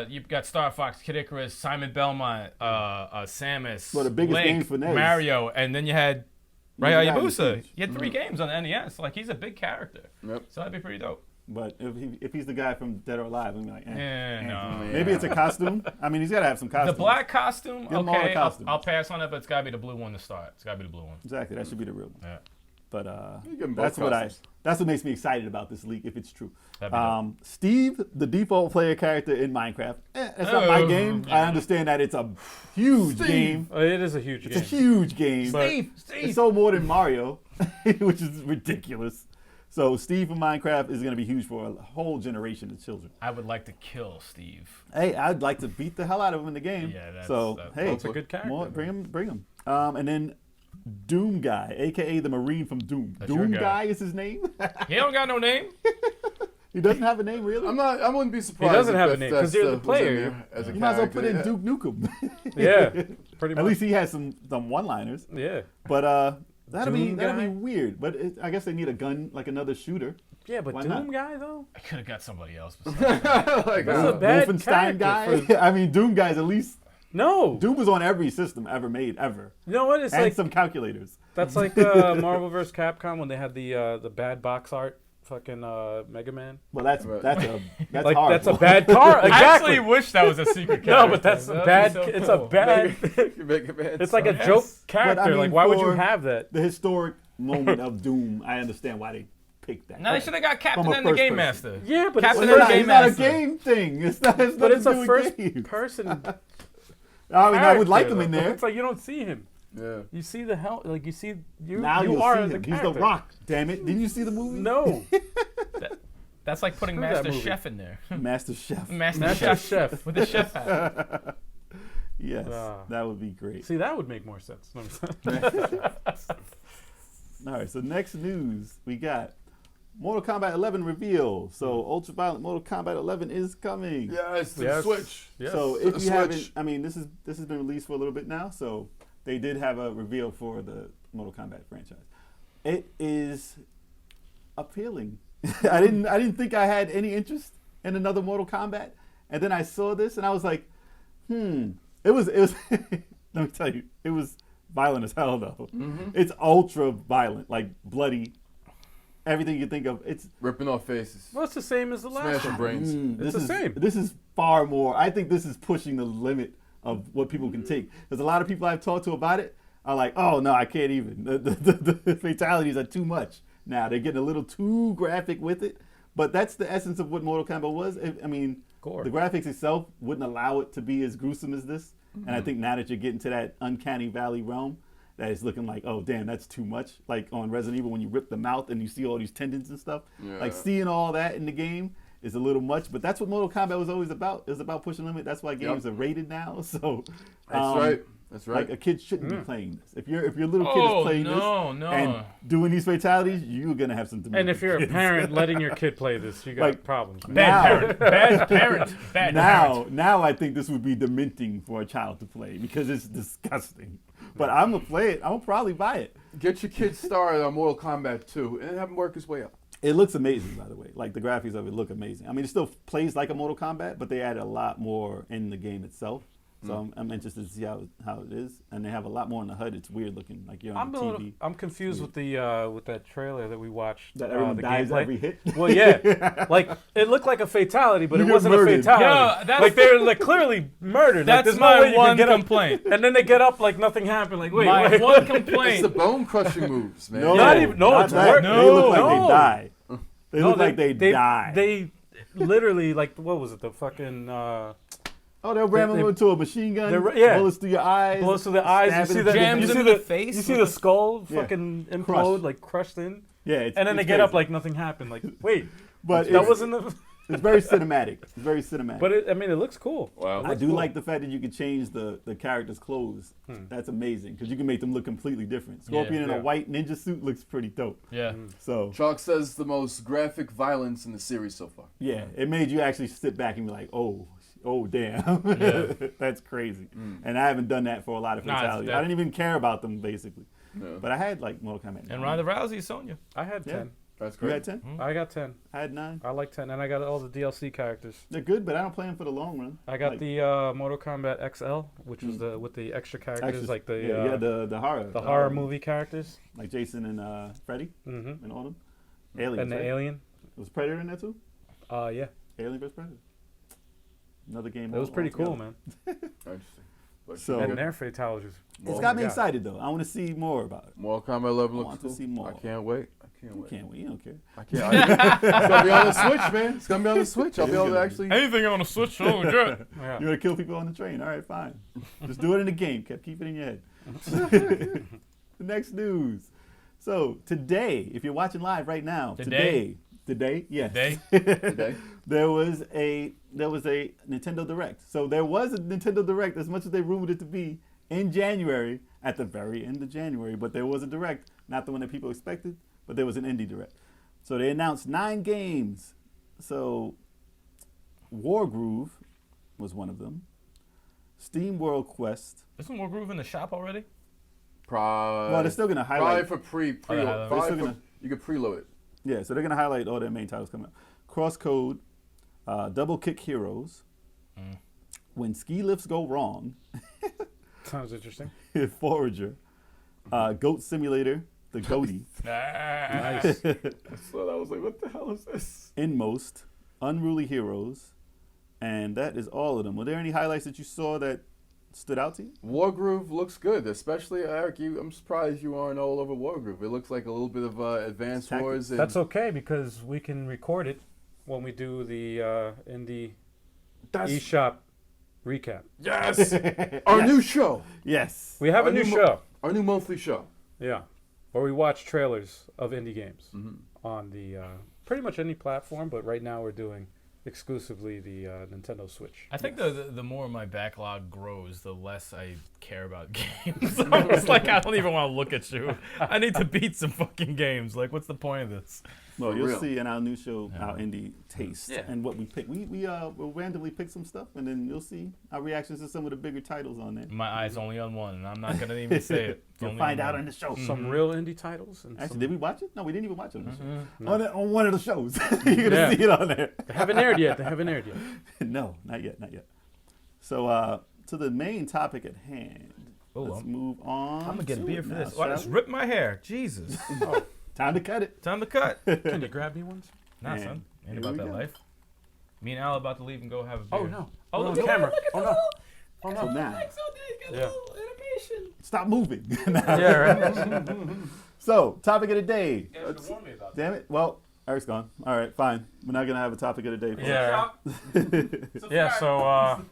you've got Star Fox, Kid Icarus, Simon Belmont, Samus, Well, the biggest Link, game for NES. Mario, and then you had Ray Ninja Gaiden's Hayabusa. huge. You had 3 games on the NES. Like he's a big character. Yep. So that'd be pretty dope. But if he's the guy from Dead or Alive, I'm like, No. Maybe it's a costume. I mean, he's got to have some costume. The black costume, Give 'em all the okay, costumes. I'll pass on it, but it's gotta be the blue one to start. It's gotta be the blue one. Exactly. That should be the real one. Yeah, But You give 'em both that's costumes. what makes me excited about this leak if it's true. that'd be dope. Steve, the default player character in Minecraft. It's not my Oh, game. yeah. I understand that it's a huge game. It is a huge It's game. a huge game. Steve, It's so more than Mario, which is ridiculous. So Steve from Minecraft is going to be huge for a whole generation of children. I would like to kill Steve. Hey, I'd like to beat the hell out of him in the game. Yeah, that's- so that's- hey, That's a good character. bring him. And then Doom Guy, aka the Marine from Doom. That's your Doom guy. Guy is his name. He don't got no name. He doesn't have a name, really. I wouldn't be surprised. doesn't if have a that's- name, 'cause that's you're the who's in player. there as a You might as well put in character, Duke Nukem. Yeah, pretty At much. least he has some one-liners. Yeah. But that'll be Doom that'll Guy? be weird. But I guess they need a gun, like another shooter. Yeah, but Why Doom not? guy though. I could have got somebody else. Besides like, That's a bad Wolfenstein guy. character I mean, Doom Guy's at least No. Doom was on every system ever made, ever. You know what? It's And like some calculators. that's like Marvel vs. Capcom when they had the bad box art fucking Mega Man. Well, that's Right. that's Like horrible. that's a bad car. I Exactly. actually wish that was a secret character. No, but that's a That'd be bad. so It's cool. a bad. It's It's like a Yes. joke But, character. I mean, Like, why would you for have that? the historic moment of Doom. I understand why they picked that. Now they should have got Captain From a and the first Game person. Master. Yeah, but Captain it's, Well, and it's the not, Game it's not a Master. game thing. It's not. It's but it's a nothing to do first with games. person. I mean, I would like character, him in though. there. It's like you don't see him. Yeah. You see the hell. Like you see you. Now you you'll are see the him. character. He's the Rock. Damn it! Didn't you see the movie? No. That's like putting Screw that Master movie. Chef in there. Master Chef. Master Chef. Chef with the chef hat. Yes, Ah. that would be great. See, that would make more sense. All right, so next news we got Mortal Kombat 11 reveal. So ultraviolet Mortal Kombat 11 is coming. Yes, the Yes. Switch. Yes. So The if you Switch. haven't, I mean, this has been released for a little bit now. So they did have a reveal for the Mortal Kombat franchise. It is appealing. I didn't think I had any interest in another Mortal Kombat, and then I saw this and I was like, It was. Let me tell you, it was violent as hell though. It's ultra violent, like bloody. Everything you think of. It's Ripping off faces. Well, it's the same as the last Smashing one. brains. this the is same. This is far more. I think this is pushing the limit of what people can take. There's a lot of people I've talked to about it are like, oh no, I can't even. The fatalities are too much. Now they're getting a little too graphic with it, but that's the essence of what Mortal Kombat was. I mean, Gore. the graphics itself wouldn't allow it to be as gruesome as this. And I think now that you're getting to that uncanny valley realm, that it's looking like, oh damn, that's too much. Like on Resident Evil when you rip the mouth and you see all these tendons and stuff. Yeah. Like seeing all that in the game is a little much, but that's what Mortal Kombat was always about. It was about pushing the limit. That's why games are rated now. So That's right. That's right. like a kid shouldn't be playing this. If your little kid is playing this and doing these fatalities, you're gonna have some. And if you're a kids. parent letting your kid play this, you got Like, problems. Man. Bad Now- parent. Bad parent. Bad parent. Now I think this would be dementing for a child to play because it's disgusting. But I'm gonna play it. I'm gonna probably buy it. Get your kid started on Mortal Kombat 2 and have him work his way up. It looks amazing, by the way. Like the graphics of it look amazing. I mean, it still plays like a Mortal Kombat, but they added a lot more in the game itself. So I'm interested to see how it is. And they have a lot more in the HUD. It's weird looking, like you're on the TV. I'm confused with the with that trailer that we watched. That everyone the dies gameplay. every hit. Well, yeah, like it looked like a fatality, but You it get wasn't murdered. a fatality. Yeah, that's- like they were like clearly murdered. Like, That's there's no way my you could one get up. complaint. And then they get up like nothing happened. Like wait, My wait. one It's the complaint. bone crushing moves, man. No, Not even- no, not it's that. worse. They look like No. they die. They No, look like they die. They literally like what was it? The fucking Oh, they'll ram They- them into a machine gun. they're- yeah. Bullets through your eyes. blows to the eyes. You stabbing see the the jams you in see the the face You see with the skull Yeah. fucking implode, Crushed. like crushed in, Yeah, it's, and then they it's get up crazy. like nothing happened. Like wait, But that it's, wasn't the. it's very cinematic. It's very cinematic. But it, I mean, it looks cool. Wow. I do cool. like the fact that you can change the character's clothes. That's amazing because you can make them look completely different. Scorpion in yeah. a white ninja suit looks pretty dope. Yeah. So Chalk says the most graphic violence in the series so far. yeah, it made you actually sit back and be like, oh damn, Yeah. that's crazy. And I haven't done that for a lot of Nah, it's fatalities. dead. I didn't even care about them basically. Yeah. But I had like Mortal Kombat. 9. And Ronda Rousey, Sonya. I had Yeah. 10. That's You great. had 10? I got 10. I had 9. I like 10, and I got all the DLC characters. They're good, but I don't play them for the long run. I got Like, the Mortal Kombat XL, which was the with the extra characters, extras. like the yeah, the horror. the horror movie characters, Like Jason and Freddy mm-hmm. and all them. Aliens, and the right? alien. Was Predator in that too? Yeah, Alien vs Predator. Another game. it was pretty cool, altogether. man. Interesting. But So- you And get their fatalities. It's Oh got my me God. excited though. I want to see more about it. Mortal Kombat 11 I looks want to cool. see more. I can't wait. I can't You wait. can't wait. You don't care. I can't. It's gonna be on the Switch, man. It's gonna be on the Switch. I'll be able to actually. Anything on the Switch? Oh, good. Yeah. You want to kill people on the train? All right, fine. Just do it in the game. Keep it in your head. The next news. So today, if you're watching live right now, today, yes, Today? Today. there was a Nintendo Direct. So there was a Nintendo Direct, as much as they rumored it to be, in January, at the very end of January. But there was a Direct, not the one that people expected, but there was an indie Direct. So they announced 9 games. So Wargroove was one of them. Steam World Quest. Isn't War Groove in the shop already? Probably. Well, they're still gonna Probably highlight. for pre. Oh, yeah, they're Probably still for, gonna- you can preload it. Yeah, so they're gonna highlight all their main titles coming up. Crosscode, Double Kick Heroes, When Ski Lifts Go Wrong, Sounds interesting. Forager, Goat Simulator, the Goaty, Nice. So I was like, what the hell is this? Inmost, Unruly Heroes, and that is all of them. Were there any highlights that you saw that stood out to you? Wargroove looks good, especially Eric. I'm surprised you aren't all over Wargroove. It looks like a little bit of Advanced Tactics. Wars. And That's okay because we can record it when we do the indie eShop recap. Yes, our new show. Yes. We have Our a new new show. Our new monthly show. Yeah, where we watch trailers of indie games on the pretty much any platform, but right now we're doing exclusively the Nintendo Switch. I think the more my backlog grows, the less I care about games. I was like, I don't even want to look at you. I need to beat some fucking games. Like, what's the point of this? Well, you'll real. see in our new show our indie taste Yeah. and what we pick. We'll randomly pick some stuff, and then you'll see our reactions to some of the bigger titles on there. My eyes only on one, and I'm not gonna even say it. It's You'll only find on out one. on the show. Some real indie titles. And Actually, some, did we watch it? No, we didn't even watch it on the show. No. On one of the shows. You're gonna Yeah. see it on there. They haven't aired yet. They haven't aired yet. No, not yet, not yet. So to the main topic at hand. Oh, Let's I'm- move on. I'm gonna get a to beer it for now, this. Oh, I shall just we? ripped my hair. Jesus. Time to cut it. Time to cut. Can you grab me ones? Nah, And son. Ain't here about we that go. life. Me and Al about to leave and go have a beer. Oh no! Oh, no, look the at camera! Look at Oh the no! little, Oh So no! now, Yeah. animation. stop moving. Yeah, right. So, topic of the day. You guys should warn me about that. Damn it. Well, Eric's gone. All right, fine. We're not going to have a topic of the day. For Yeah. Yeah. So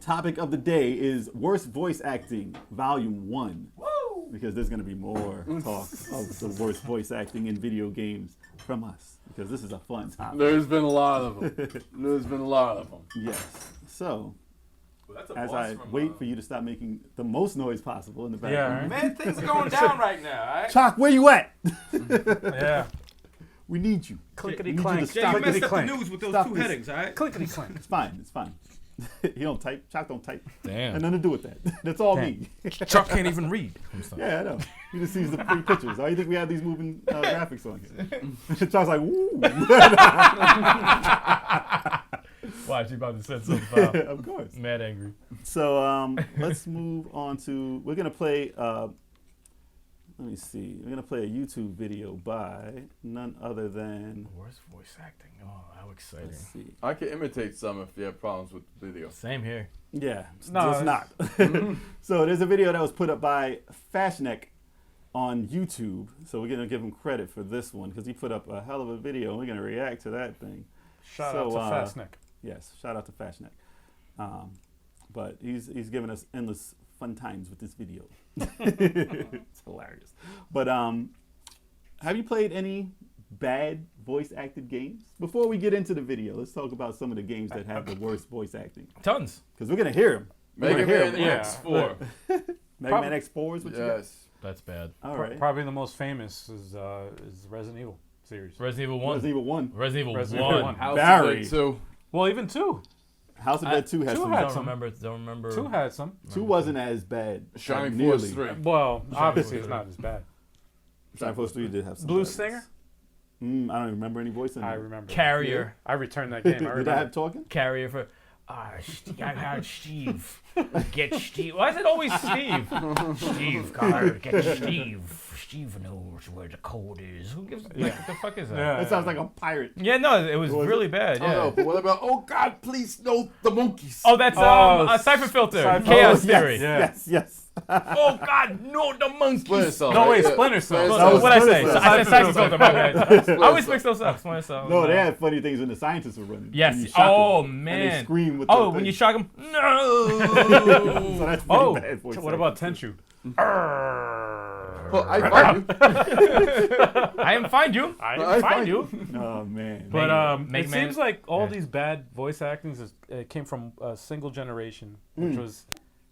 Topic of the day is Worst Voice Acting, Volume 1. Woo! Because there's going to be more talk of the worst voice acting in video games from us. Because this is a fun topic. There's been a lot of them. There's been a lot of them. Yes. So, That's a as boss I from, wait for you to stop making the most noise possible in the yeah. background. Man, things are going down right now, alright? Chalk, where you at? Yeah. We need you. Clickety We need you clank. to stop. messed up the Clickety-clank. news with those Stop two this. headings, alright? Clickety clank. It's fine. It's fine. He don't type. Chalk don't type. Damn. And nothing to do with that. That's all me. Chuck can't even read. Yeah, I know. He just sees the pretty pictures. Why do you think we have these moving graphics on here? Chalk's like, woo. Watch, you about to set something foul. Of course. Mad angry. So let's move on to. We're gonna play. Let me see. We're gonna play a YouTube video by none other than. Worst voice acting. Oh, how exciting. Let's see. I can imitate some if you have problems with the video. Same here. Yeah, No, it's not. So there's a video that was put up by Fashneck on YouTube. So we're gonna give him credit for this one because he put up a hell of a video. And we're gonna react to that thing. Shout So, out to Fastneck. Yes, shout out to Fashneck. But he's given us endless fun times with this video. It's hilarious. But have you played any bad voice acted games? Before we get into the video, let's talk about some of the games that have the worst voice acting. Tons. Because we're gonna hear them. Mega Man Yeah. X4. Mega Man X4 is what you got? Yes. That's bad. All right. Probably the most famous is Resident Evil series. Resident Evil 1. Resident Evil 1. Resident Evil Resident 1. Evil 1. House of Barry. Dead 2. Well, even 2. House of Dead 2 has two some. had Don't some. remember. 2 had some. 2 wasn't as bad. Shining nearly. Force 3. Well, obviously Force it's not as bad. Shining Force 3 did have some. Blue bad Stinger? ones. I don't even remember any voice in I it. remember. Carrier. I returned that game. I Did I remember. have talking? Carrier for. I got Steve. Get Steve. Why is it always Steve? Steve, God, get Steve. Steve knows where the code is. Who gives? Like, what the fuck is that? Yeah. That sounds like a pirate. Yeah, no, it was Was really it? bad. I don't know, Yeah. but what about, oh God, please, no, the monkeys. Oh, that's Cypher Filter. Cypher- Chaos Oh, Theory. Yeah. Yes, yes. Oh God, no, the monkeys. Splinter Cell, No, right? wait, Yeah. Splinter Cell. Splinter That So was what I say? Splinter So Cell. I said Cypher Filter. My bad. I always Cell. mix those up. Splinter Cell. No, they had funny things when the scientists were running. Yes. When you shock Oh them, And man. they scream with Oh, the when thing. you shock them. So No. that's pretty Oh, bad voice what about acting. Tenchu? Well, I find you. I am find you. I I find find you. Oh man. But Mega it Man- seems like all Yeah. these bad voice actings came from a single generation, which was,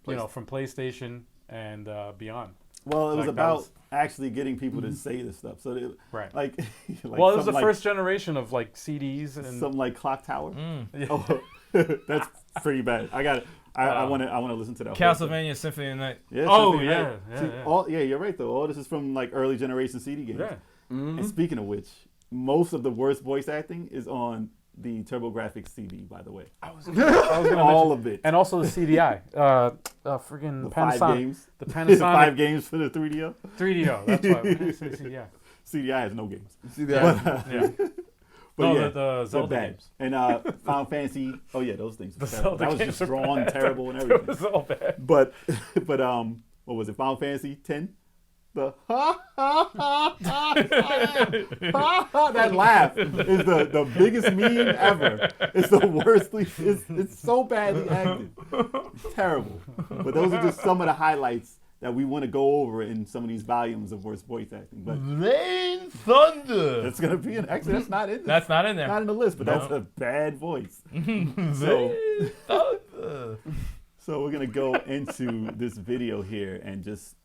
from PlayStation and beyond. Well, it was like that about was- actually getting people to say this stuff. So, they, Right. like, Well, it was the something like, first generation of like CDs and something like Clock Tower. Mm. Oh, that's pretty bad. I got it. I want to listen to that. whole thing. Castlevania Symphony of the Night. Yeah, Oh, Symphony of yeah, Night. yeah, See, yeah. yeah, you're right though. All this is from like early generation CD games. yeah. And speaking of which, most of the worst voice acting is on the TurboGrafx CD, by the way. I was gonna All mention- of it. And also the CDI. Friggin' The Panasonic. 5 games. The The Panasonic 5 games for the 3DO. 3DO. That's why. Why did I say CDI? CDI has no games. See that? Yeah. But No, yeah, the they're Zelda bad. games. And Final Fantasy. Oh yeah, those things. Were The terrible. Zelda That was games just are drawn bad. terrible and It everything. was all bad. But what was it? Final Fantasy 10. The that laugh is the biggest meme ever. It's the worst. It's so badly acted. It's terrible. But those are just some of the highlights that we want to go over in some of these volumes of worst voice acting. But Rain Thunder. it's gonna be actually that's not in this. That's not in there. Not in the list, but that's a bad voice. So, Rain Thunder. so we're gonna go into this video here and just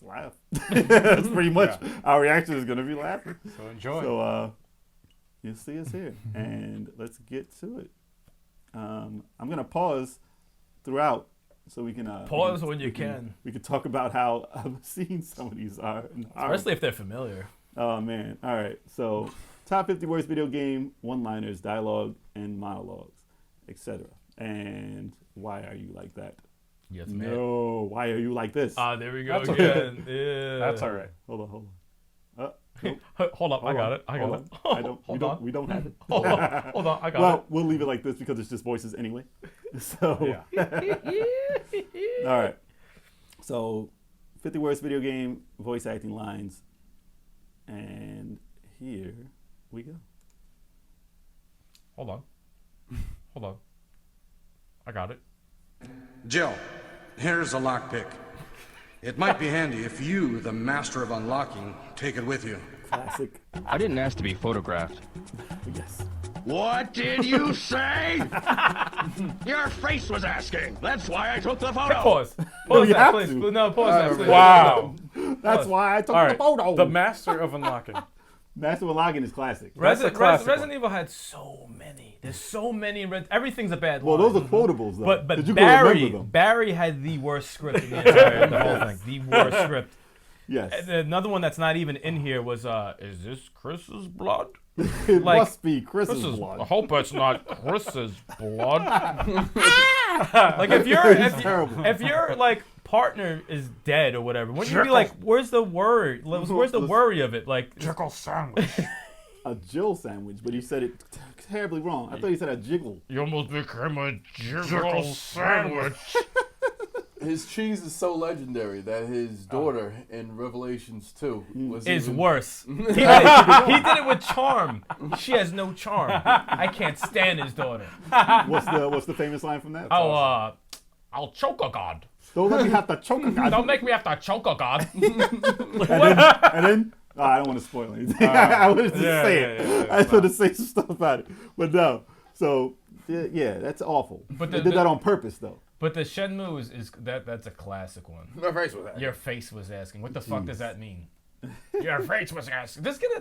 laugh. That's pretty much our reaction is gonna be laughing. So enjoy. So you'll see us here, and let's get to it. I'm gonna pause throughout so we can Pause when you can. We can talk about how obscene some of these are, and Especially if they're familiar. oh man! All right, so top 50 worst video game one-liners, dialogue, and monologues, etc. And why are you like that? Yes, man. No, why are you like this? Ah, there we go That's again. Yeah. That's all right. Hold on. Nope. Hold up, I Hold got on, it. I hold got on. it. I don't. Hold we on. don't. We don't have it. Hold on. Hold on, I got Well, it. we'll leave it like this because it's just voices anyway. So, Yeah. all right. So, 50 worst video game voice acting lines, and here we go. Hold on. Hold on. I got it. Jill, here's a lockpick. It might be handy if you, the master of unlocking, take it with you. Classic. I didn't ask to be photographed. Yes. What did you say? Your face was asking. That's why I took the photo. Pause. Pause you that, have please. to. No, pause that, please. Wow. That's why I took All the right. photo. The master of unlocking. Master of Unlocking is classic. That's a classic Resident one. Evil had so many. There's so many. Everything's a bad Well, line. those are quotables, though. But 'cause you can remember Barry them. Barry had the worst script in the entire the whole thing. The worst script. Yes. And another one that's not even in here was is this Chris's blood? It like, must be Chris's blood. I hope it's not Chris's blood. Like if your like partner is dead or whatever, wouldn't you be like, where's the worry? Where's the worry of it? Like Jickle sandwich. A Jill sandwich, but he said it terribly wrong. I thought he said a jiggle. you almost became a jickle sandwich. His cheese is so legendary that his daughter in Revelations 2 was Is even- worse. He did it with charm. She has no charm. I can't stand his daughter. What's the famous line from that? I'll choke a god. Don't let me have to choke a guy. Don't make me have to choke a god. And then I don't want to spoil anything. I wanted to say it. I just wanted to say some stuff about it. But no. So yeah, that's awful. But they did that on purpose, though. But the Shenmue is that's a classic one. My face was that. Your face was asking. What the fuck does that mean? Your face was asking. Just get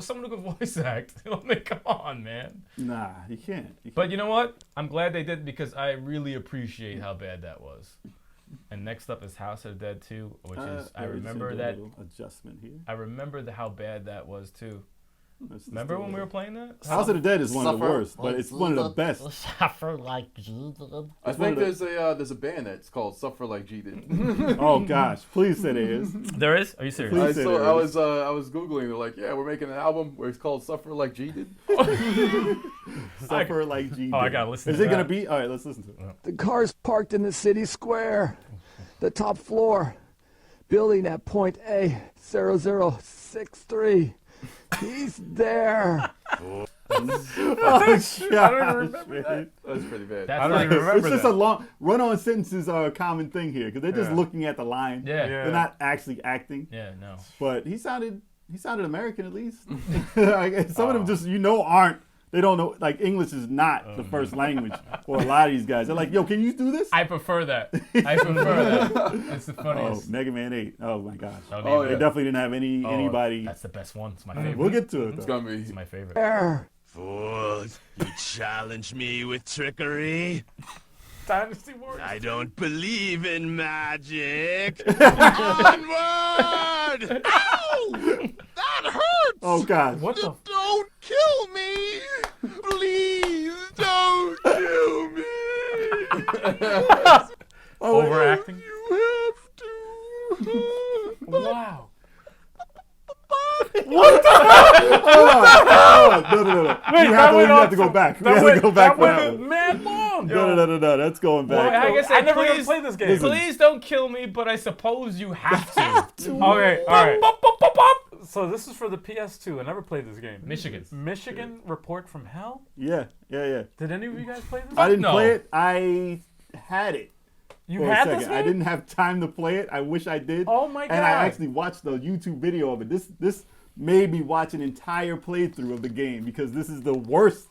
someone who can voice act. I mean, come on, man. Nah, you can't. But you know what? I'm glad they did because I really appreciate how bad that was. And next up is House of the Dead 2, which is I Yeah, we just remember gonna do a that. little adjustment here. I remember how bad that was too. Let's Remember do when a we were little- playing that? House of the Dead is one of the Suffer worst, but it's one of the best. Suffer like Jesus. I It's one think of there's a band that's called Suffer Like G did. Oh gosh, please say there is. There is? Are you serious? Please. I say saw. there I was googling. They're like, yeah, we're making an album where it's called Suffer Like G did. Suffer like G. Oh, I did. gotta listen Is to it gonna that. be? All right, let's listen to it. The car's parked in the city square, the top floor, building at point A, 0063. He's there. Oh, I don't even remember that. That's pretty bad. That's I don't like, even remember It's just that. a long run-on sentences are a common thing here because they're just Yeah. looking at the line. yeah. They're not actually acting. Yeah, no. But he sounded American at least. Like, some of them just aren't. They don't know. Like English is not the first language for a lot of these guys. They're like, yo, can you do this? I prefer that. I prefer that. That's the Oh, funniest. Mega Man 8. Oh my gosh. Oh, They yeah. definitely didn't have Oh, anybody. That's the best one. It's my favorite. We'll get to it It's though. gonna be. It's my favorite. There. Fools, you challenge me with trickery? Dynasty Warriors. I don't believe in magic. Onward! Ow! That hurts! Oh god. What the? Don't kill me! Please! Overacting. You have to. Wow. Hold on. No. Wait, you that went have on to go for- back. We That have went, to go back that for went that one. mad long. No. That's going back. Well, I guess I never even please, played this game. Please don't kill me, but I suppose you have to. Okay, all right. So this is for the PS2. I never played this game. Michigan Report from Hell? Yeah. Did any of you guys play this? I didn't no. play it. I had it. You for a had second. this game? I didn't have time to play it. I wish I did. Oh my And I God. actually watched the YouTube video of it. This made me watch an entire playthrough of the game because this is the worst.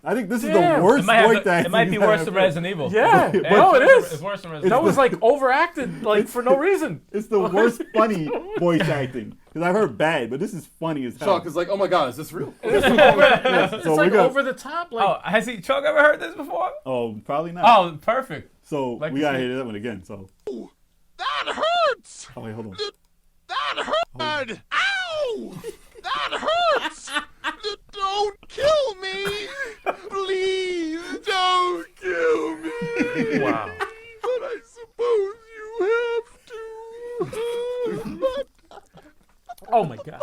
I think this is the Damn. worst voice acting. It might be worse than Resident Evil. Yeah, But- no, it is. It's worse than Resident That Evil. was like overacted, like for no reason. It's the worst funny voice acting because I've heard bad, but this is funny as hell. Chuck is like, oh my god, is this real? It's So like we got- over the top. Like, Oh, has Chuck ever heard this before? Oh, probably not. Oh, perfect. So like we to gotta see- hear that one again. So That hurts. oh wait, hold on. That hurt. Ow! That hurts. Don't kill me. Please don't kill me. wow. But I suppose you have to. Oh my god.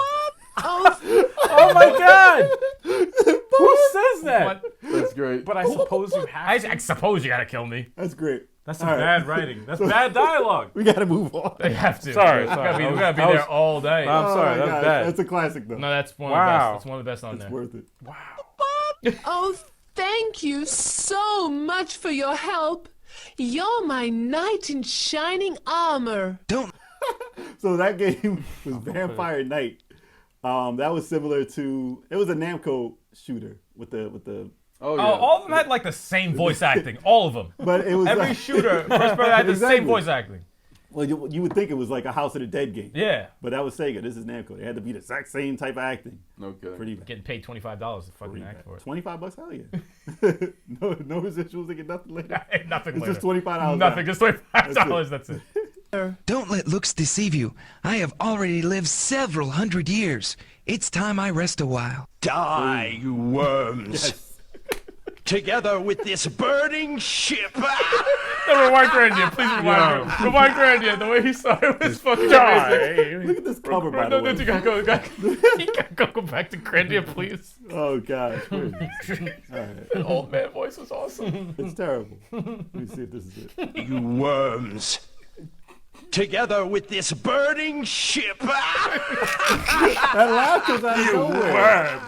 Oh my god. Who says that? What? That's great. But I suppose you have. I suppose you gotta kill me. That's great. That's some All right. bad writing. That's bad dialogue. We gotta move on. They have to. Sorry. We gotta be I was- there all day. I'm sorry, my that's God, bad. That's a classic though. No, that's one of the Wow. best. That's one of the best on It's there. worth it. Oh, thank you so much for your help. You're my knight in shining armor. So that game was Vampire Knight. That was similar to it was a Namco shooter with the Oh Oh, yeah. all of them had like the same voice acting. All of them. but it was Every like, shooter, first person had the Exactly. same voice acting. well you would think it was like a House of the Dead game. Yeah. But that was Sega. This is Namco. They had to be the exact same type of acting. No kidding. Pretty bad. Getting paid $25 to fucking act for it. $25, hell yeah. no residuals, they get nothing later. Nothing It's later. just $25. Nothing, just $25. That's it. Don't let looks deceive you. I have already lived several hundred years. It's time I rest a while. Die, you worms. Together with this burning ship. Rewind Grandia, please rewind. Rewind Grandia. The way he started was fucking amazing. Look at this cover, by the No, way. you gotta go back to Grandia, please. Oh, gosh. Wait. The old man voice was awesome. It's terrible. Let me see if this is it. You worms. Together with this burning ship. That laugh comes out of nowhere.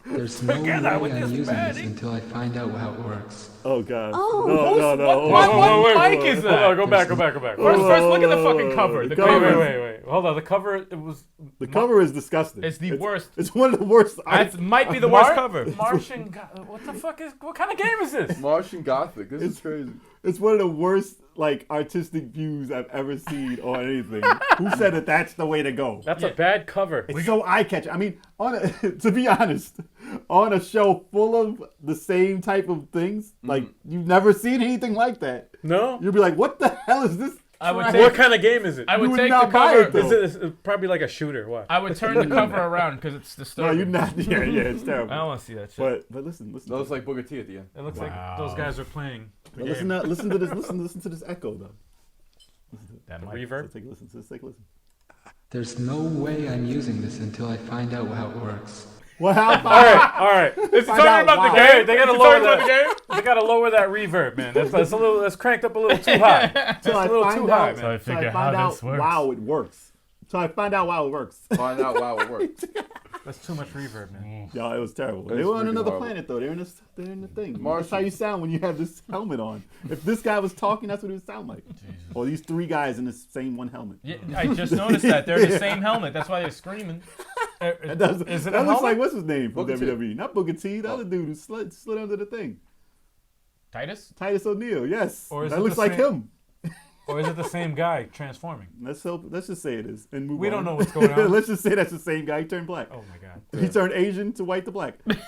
There's no way I'm using this until I find out how it works. Oh, God. Oh. No. What mic is Hold on, that? go back. First, look at the fucking cover. The cover. cover. Wait. Hold on. The cover, it was The cover is disgusting. It's the worst. It's one of the worst. That might be the worst cover. Martian. What the fuck is? What kind of game is this? Martian Gothic. This is crazy. It's one of the worst like artistic views I've ever seen on anything. Who said that that's the way to go? That's a bad cover. It's so eye-catching. I mean, to be honest, on a show full of the same type of things, like you've never seen anything like that. No. You'll be like, "What the hell is this?" I would trash?" take- What kind of game is it? I would would take not the buy cover. it, though. Is it probably like a shooter? What? I would turn the cover around because it's No, disturbing. you're not. Yeah, it's terrible. I don't want to see that shit. But listen. That looks like Booker T at the end. It looks like those guys are playing. But listen to this. Listen to this echo though. That The mic. reverb. So take a listen. Take a listen. There's no way I'm using this until I find out how it works. Well, how All right. Is he Find talking out about the why. game? They gotta Is he lower talking about the that. game? They gotta lower that reverb, man. That's a little. That's cranked up a little too high. That's Till a I little find too high, out. man. So I till figure find how out this works. wow it works. So I find out wow it works. Find out wow it works. That's too much reverb, man. Yo, it was terrible. It's They were on freaking another horrible. planet though. They're in the thing. That's Martian. how you sound when you have this helmet on. If this guy was talking, that's what it would sound like. Or these three guys in the same one helmet. Yeah, I just noticed that they're the same helmet. That's why they're screaming. That, does, Is it that a looks helmet? like what's his name from Booker T. WWE? Not Booker T. The other dude who slid under the thing. Titus? Titus O'Neil. Yes. Or is That it looks the like same- him. Or is it the same guy transforming? Let's just say it is and move We on. don't know what's going on. Let's just say that's the same guy. He turned black. Oh my god. He turned Asian to white to black. Then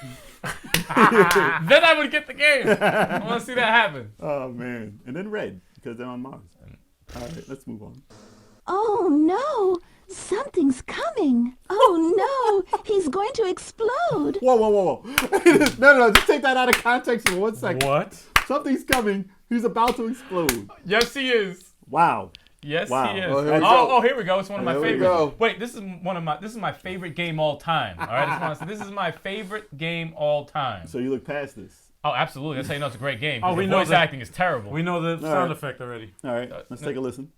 I would get the game. I want to see that happen. Oh man. And then red because they're on Mars. All right, let's move on. Oh no! Something's coming. Oh no! He's going to explode. Whoa. No, just take that out of context for 1 second. What? Something's coming. He's about to explode. Yes, he is. Wow. Yes, Wow. he is. Oh, here we go. Oh, here we go. It's one of my Here we favorites. go. Wait, this is my favorite game all time. All right, I just want to say this is my favorite game all time. So you look past this. Oh, absolutely. That's how you know it's a great game. Oh, we the know voice that- acting is terrible. We know the sound effect already. All right, let's take a listen.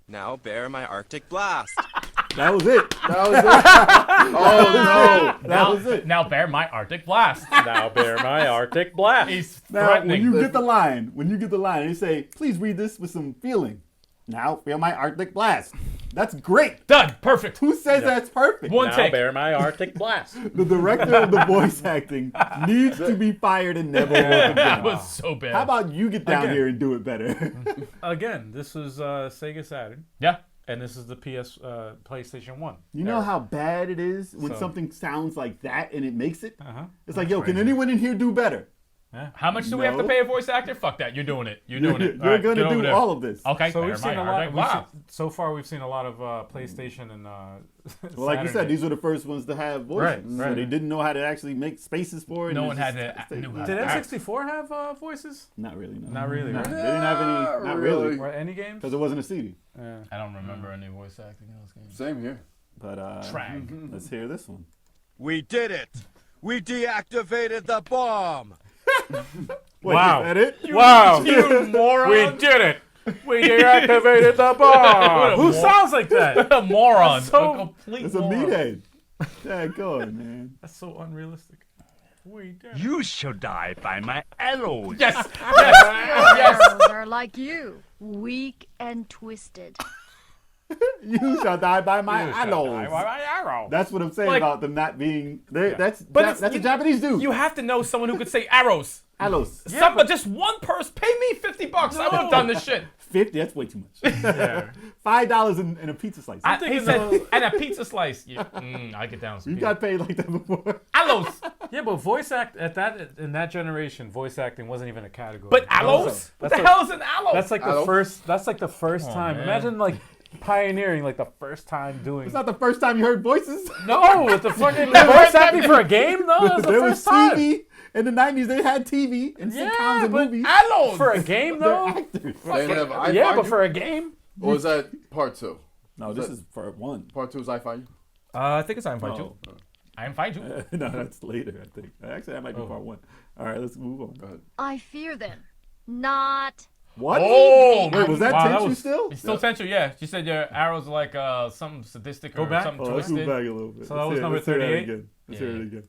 Now bear my Arctic blast. That was it. That was it. Oh no. That was it. Now bear my Arctic blast. Now bear my Arctic blast. He's Now, threatening. when you get the line, and you say, please read this with some feeling. Now, feel my Arctic blast. That's great. Done. Perfect. Who says that's perfect? One Now take. bear my Arctic blast. The director of the voice acting needs to be fired and never work again. That was so bad. How about you get down Again. here and do it better? Again, this is Sega Saturn, Yeah. and this is the PlayStation 1. You know how bad it is when So- something sounds like that and it makes it? Uh-huh. It's like, yo, can anyone in here do better? How much do we have to No. pay a voice actor? Fuck that. You're doing it. You're doing it. You're going to do all of this. Okay. So bear we've seen my a lot. Arctic blast. So far, we've seen a lot of PlayStation and. Well, like you said, these were the first ones to have voices. Right. So they didn't know how to actually make spaces for it. No and one it had just to. stayed knew like how Did to that. act. N64 have voices? Not really, no. Not really. Nah, Right? they didn't have any, not really. Or any games? Because it wasn't a CD. Yeah. I don't remember any voice acting in those games. Same here. But Trag. let's hear this one. We did it. We deactivated the bomb. Wait, Wow. is that it? Wow. You moron. We did it. We deactivated the bomb. Who sounds like that? a moron. So- a complete It's a moron. meathead. Yeah, go on, man. That's so unrealistic. We did it. You shall die by my arrows. Yes. Yes. Arrows are like you, weak and twisted. You shall die by my arrows. Arrow. That's what I'm saying Like- about them not being. That's But that's a Japanese dude. You have to know someone who could say arrows. Arrows. Just one person. Pay me $50. I would have done this shit. 50. That's way too much. $5 in a pizza slice. He said, and a pizza slice. Yeah, I get down. You got paid like that before. Aloes. Yeah, but voice act in that generation, voice acting wasn't even a category. But aloes? What the hell is an aloe? That's like Aloe? the first time. man. Imagine like pioneering like the first time doing. It's not the first time you heard voices. No, with the fucking voice acting for a game. No, that's the There was first time. TV in the 90s. They had TV and Yeah, sitcoms and but movies. aloes. For a game They're though. actors. They didn't have I Yeah, Find but You? for a game. Or was that part two? No, this is for one. Part two is I Find You? I think it's I'm Fight Oh. I am Fight You. No, that's later, I think. Actually, that might be part one. All right, let's move on. Go ahead. I fear them. Not. What? Oh, Wait, was that wow, that Tenchu was- still? It's still tension, yeah. She said your arrows are like something sadistic or back. something Oh, let's move twisted. back a little bit. So that was number let's hear that 38? again. Let's Yeah. hear it again.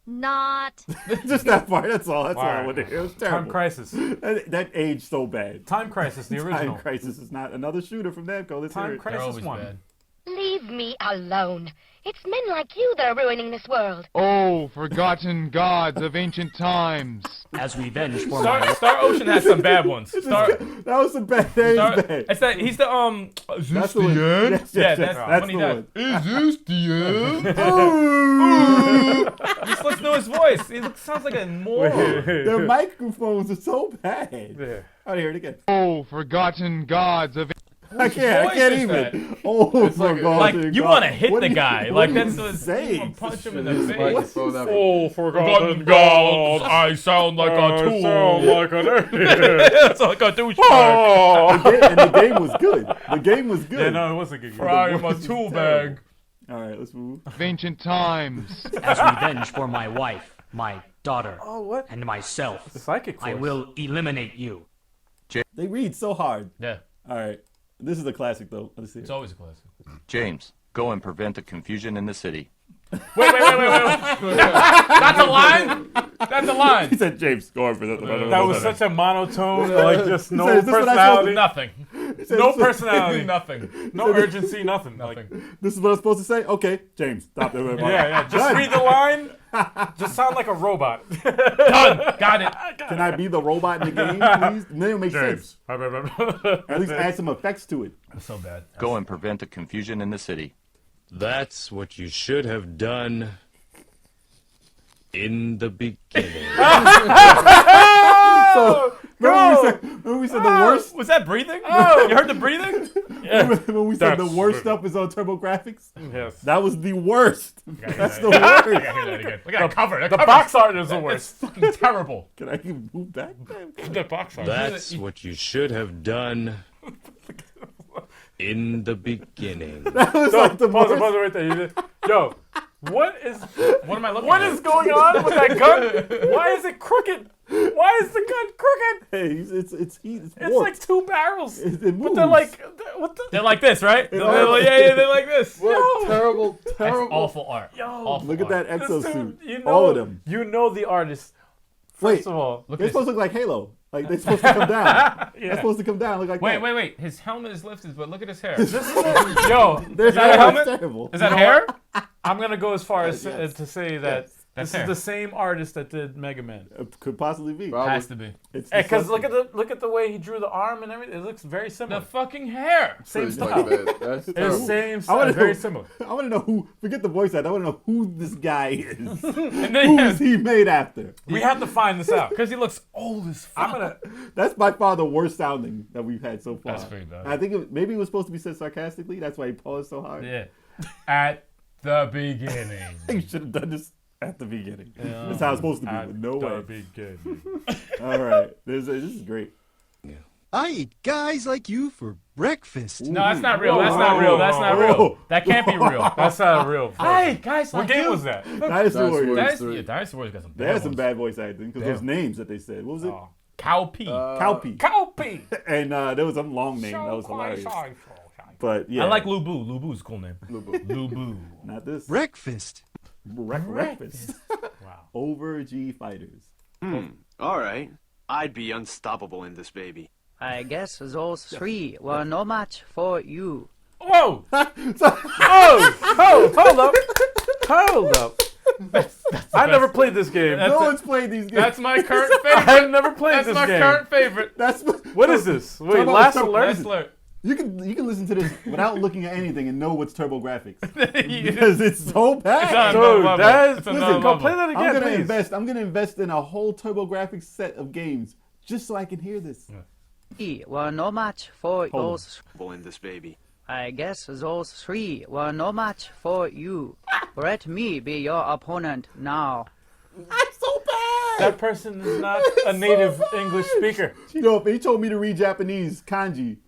Not. Just that part. That's all. That's all I Wow. want to hear. It was Time terrible. Crisis. That aged so bad. Time Crisis, the original. Time Crisis is not another shooter from Namco. Let's hear Time it. They're Crisis always 1. bad. Leave me alone. It's men like you that are ruining this world. Oh, forgotten gods of ancient times. As revenge for Star Ocean has some bad ones. That was some bad. That is bad. It's that he's the Is this That's the one. Yes, Yeah, yes, that's yes. when he the does. one. Is this the end? Just listen to his voice. He sounds like a moron. The microphones are so bad. Yeah. I'll hear it again. Oh, forgotten gods of I can't voice is even. Oh, like- Like you want to hit What the do you- guy. what Like do that's you what say? you wanna punch him in the His face. microphone ever. Oh, Forgotten gods, I sound like a tool. Sound like an idiot. It's like a douchebag. And the game was good. The game was good. Yeah, no, it was a good game. I am a voice is tool terrible. bag. All right, let's move. ancient times. As revenge for my wife, my daughter, Oh, what? and myself, The psychic I force. will eliminate you. They read so hard. Yeah, All right, this is a classic though. Let's see. it's always a classic. James, go and prevent the confusion in the city. Wait. That's a line? That's a line. He said, "James, score for that." That was such a monotone, like just no said, "Is this what I supposed to-" personality. Nothing. No personality. Nothing. No urgency, nothing. Nothing. This is what I'm supposed to say. Okay, James, stop it. Yeah. Just read the line. Just sound like a robot. Done. Got it. Can I be the robot in the game, please? And then it'll make sense. James. Or at least add some effects to it. That's so bad. Go and prevent the confusion in the city. That's what you should have done in the beginning. Remember we said the worst? Was that breathing? Oh, you heard the breathing? When we said the worst stuff is on TurboGrafx? Yes. That was the worst. That's the I worst. gotta hear that again. Look at that cover. The box art is the worst. It's fucking terrible. Can I even move back? The box art. That's what you should have done in the beginning. That was like the Pause worst. right there. Yo, what What am I looking what at? is going on with that gun? Why is it crooked? Why is the gun crooked? Hey, it's heat. It's It's warped. like two barrels. It But moves. they're like, what the? They're like this, right? They're they're like this. What terrible, That's terrible. awful art. Yo, Awful Look at art. that exosuit. You know, All of them. You know the artist. Wait, First of all, they're supposed to look like Halo. Like they're supposed to come down. They're Yeah. supposed to come down. Look like that. Wait. His helmet is lifted, but look at his hair. yo, There's that a helmet? terrible. Is that hair? I'm gonna go as far as Yes. to say that That's this hair. is the same artist that did Mega Man. Could possibly be. Probably. Has to be. It's Because disgusting. look at the way he drew the arm and everything. It looks very similar. The fucking hair. Same Pretty style. bad. That's It's terrible. same I style. wanna Very know- similar. I want to know who. Forget the voice actor. I want to know who this guy is. And Who then is he made after? We have to find this out. because he looks old as fuck. I'm gonna. That's by far the worst sounding that we've had so far. That's pretty bad. I think maybe it was supposed to be said sarcastically. That's why he paused so hard. Yeah. At the beginning. You should have done this at the beginning. That's how it's supposed to be. But no way. Beginning. All right, this is great. I eat guys like you for breakfast. No, that's not real. That's not real. That's not real. Whoa. That can't be real. That's not real. Hey, guys, What like game you. was that? Dinosaur Warriors. Warriors. Yeah, Dinosaur Warriors got some They bad had some ones. bad voice acting because those names that they said. What was it? Cowpea. Cowpea. Cowpea. And there was some long name that was hilarious. But yeah, I like Lubu. Lubu's a cool name. Lubu. Lubu. not this. Breakfast. Breakfast. Wow. Over G Fighters. All right. I'd be unstoppable in this baby. I guess those three were no match for you. Whoa! Oh, hold up. I never played this game. No one's played these games. That's my current favorite. I've never played this That's my game. current favorite. That's What is this? Wait, Turbo- Last Turbo- Alert? Last alert. You can listen to this without looking at anything and know what's TurboGrafx because it's so bad. Dude, that's It's listen. another Go level. play that again, please. I'm gonna invest in a whole TurboGrafx set of games just so I can hear this. Three were no match for Hold on. those. In this baby. I guess those three were no match for you. Let me be your opponent now. That's so bad. That person is not a native English speaker. You know, if he told me to read Japanese kanji,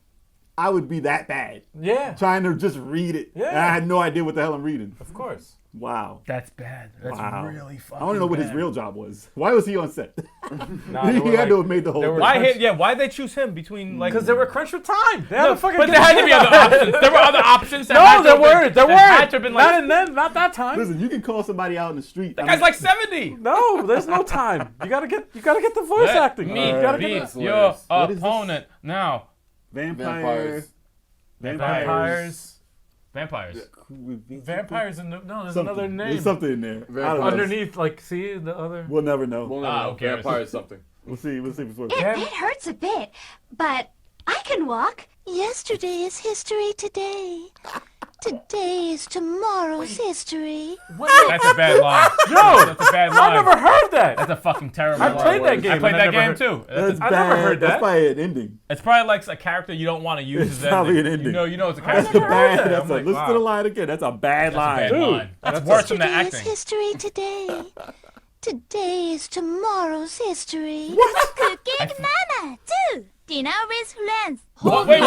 I would be that bad. Yeah, Trying to just read it. Yeah. And I had no idea what the hell I'm reading. of course. Wow. That's bad. That's Wow. really fucking I want to know what his bad. real job was. Why was he on set? Nah, they he were had to like- have made the whole they thing. were- Why'd they choose him between like? Because they were crunched for time. They had to fucking but get there had to the be game other out. options. There were other options. That No, had to there have been- weren't. There that had weren't. to have been Not like. in then. Not that time. Listen, you can call somebody out in the street. That guy's like 70. No, there's no time. You gotta get the voice Let acting. me You gotta be get the, your What is this? opponent now. Vampires. Vampires. Vampires. vampires in the, no. There's Something. another name There's something in there. I don't know. underneath. Like, see the other. We'll never know. We'll never know. who cares? Vampire is something. We'll see. We'll see before. It hurts a bit, but I can walk. Yesterday is history today. Today is tomorrow's history. That's a bad line. Yo, That's a bad line. I never heard that. That's a fucking terrible I line. played that game. I played and that never game heard- too. That's I bad. never heard That's that. probably an ending. It's probably like a character you don't want to use It's as probably ending. an ending. You know it's a That's character. a never bad. heard that. That's I'm a, like, listen to wow. the line again. That's a bad That's a line. bad Dude, line. That's worse than the Yesterday is acting. history today. Today is tomorrow's history. Cooking mama too. Dinner with friends. Wait.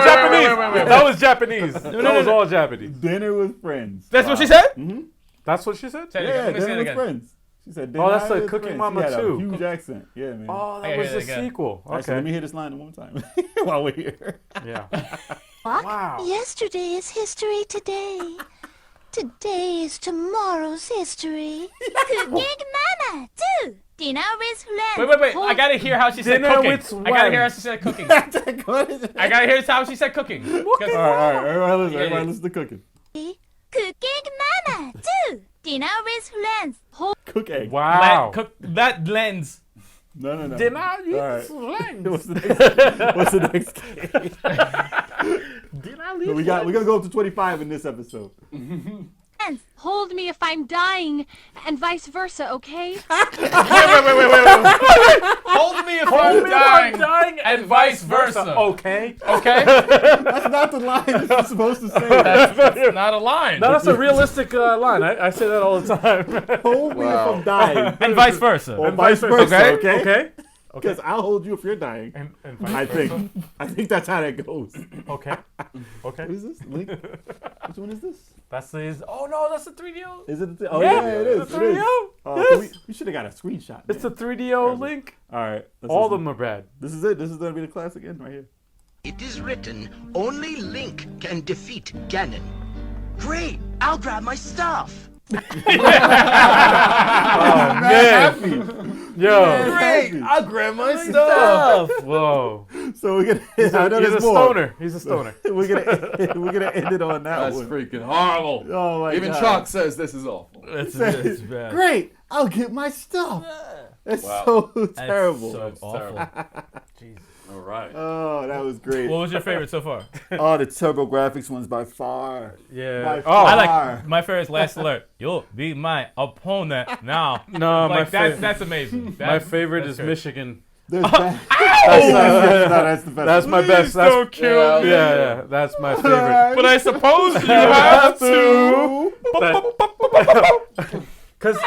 Japanese. That was Japanese. That was all Japanese. Dinner with friends. That's what she said? Mm-hmm. That's what she said? Say it Yeah, again. Let me say dinner it with again. friends. She said Oh, that's dinner like with Cooking friends. Mama She had too. a huge accent. Yeah, man. Oh, that I was hear the that again. sequel. Actually, Okay. let me hear this line one more time while we're here. Yeah. Wow. Yesterday is history today. Today is tomorrow's history. Cooking mama too. Dinner with friends. Wait. I gotta hear how she said Dinner cooking. with I gotta hear how friends. she said cooking. I gotta hear how she said cooking. All right. Everybody listen. Yeah, Everybody yeah. listen to cooking. Cooking mama too. Dinner with friends. Cook egg. Wow. That lens. No. Dinner All right. with What's the next game? Dinner So we're gonna go up to 25 in this episode. hands. Hold me if I'm dying, and vice versa, okay? Wait. Hold me if I'm dying, and vice versa. Okay. Okay. That's not the line you're supposed to say. That's not a line. No, that's a realistic line. I say that all the time. Hold me if I'm dying. And vice versa. Or vice versa. Okay. Okay. Because I'll hold you if you're dying. And I think that's how that goes. Okay. Okay. What is this? Link? Which one is this? That's the. Oh no, that's the 3DO. Is it? Oh yeah, it is. The 3DO. Yes. We should have got a screenshot. It's the 3DO Link. All right. All of them are bad. This is it. This is gonna be the classic end right here. It is written, only Link can defeat Ganon. Great, I'll grab my stuff. Oh man. Yo. Great, I'll grab my stuff. Whoa. So we're gonna. He's a stoner. He's a stoner. we're gonna end it on that That's one. freaking horrible. Oh my Even God. Chuck says this is awful. It's bad. Great, I'll get my stuff. That's so terrible. So awful. Jesus. All right. Oh, that was great. What was your favorite so far? Oh, the TurboGrafx ones by far. Yeah. By Oh, I far. like my favorite's Last Alert. You'll be my opponent now. No, like, that's amazing. My favorite is great. Michigan. That's the best. That's my best. Please don't kill me. Yeah, that's my favorite. But I suppose you have to. Because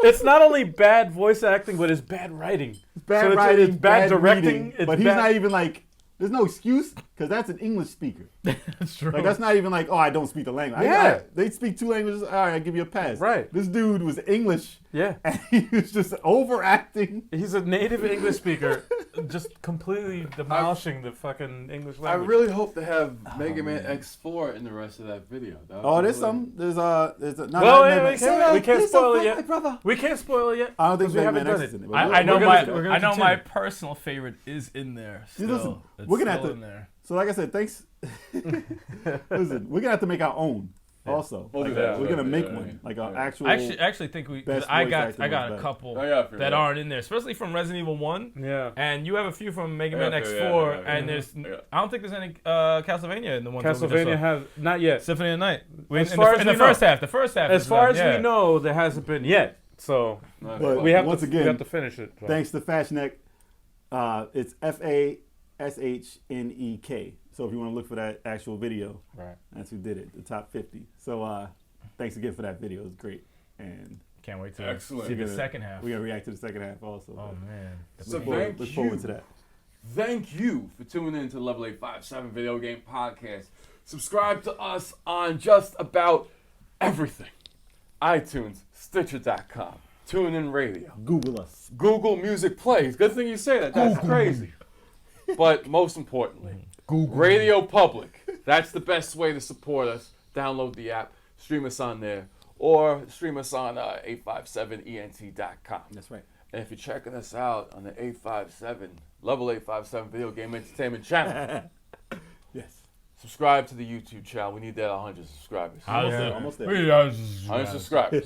it's not only bad voice acting, but it's bad writing. It's bad So writing, it's bad directing. reading, It's but he's bad- not even like. There's no excuse because that's an English speaker. That's true. Like that's not even like, oh, I don't speak the language. Yeah. They speak 2 languages. All right, I give you a pass. Right. This dude was English. Yeah. And he was just overacting. He's a native English speaker, just completely demolishing the fucking English I language. really hope to have Mega Man X4 in the rest of that video. Oh, there's some. There's no, we can't spoil it yet. Brother. We can't spoil it yet. I don't think we haven't Mega Man done X is in it. it, but I know we're my gonna I know my continue. personal favorite is in there. See, Still. listen, It's we're gonna have still to. in there. So, like I said, thanks. Listen, we're gonna have to make our own. Also, We'll do like, that. we're gonna make Yeah, one, like our yeah. actual. I actually think we. 'cause best I voice got acting a ones back. couple Oh, yeah, I feel that that. aren't in there, especially from Resident Evil 1. Yeah. And you have a few from Mega Yeah, Man I feel, X4, yeah, and there's. yeah. I don't think there's any Castlevania in the one. Castlevania has not yet. Symphony of the Night. As far as in the we know. first half. The first half. As is far done, as yeah. we know, there hasn't been yet. So But we have once to, again, we have to finish it. So. Thanks to Fashneck, it's FASHNEK. So if you want to look for that actual video, Right. that's who did it, the top 50. So thanks again for that video. It was great. And Can't wait to Excellent. see the gonna- second half. we're going to react to the second half also. Oh, man. So Look forward to that. Thank you for tuning in to the Level 857 Video Game Podcast. Subscribe to us on just about everything. iTunes, Stitcher.com, TuneIn Radio, Google us. Google Music Plays. Good thing you say that. That's crazy. But most importantly, Radio Public. That's the best way to support us. Download the app, stream us on there, or stream us on 857ENT.com. That's right. And if you're checking us out on the 857, Level 857 Video Game Entertainment channel, Yes. subscribe to the YouTube channel. We need that 100 subscribers. Almost there. 100 subscribers.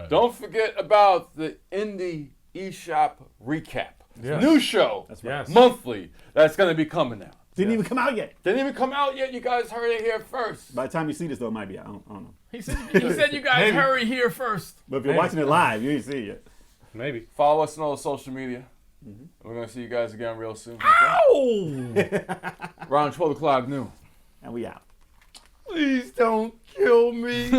Don't forget about the Indie eShop recap. Yes. New show. That's right. Yes. Monthly. That's going to be coming out. Didn't even come out yet. Didn't even come out yet. You guys heard it here first. By the time you see this, though, it might be out. I don't know. He said you guys hurry here first. But if you're watching it live, you ain't see it yet. Maybe. Follow us on all the social media. We're going to see you guys again real soon. Ow! Around 12 o'clock noon. And we out. Please don't kill me.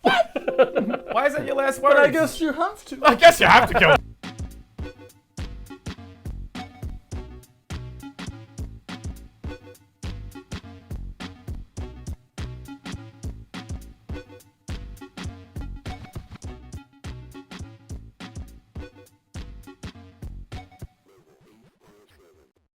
Why is that your last word? But I guess you have to. I guess you have to kill me.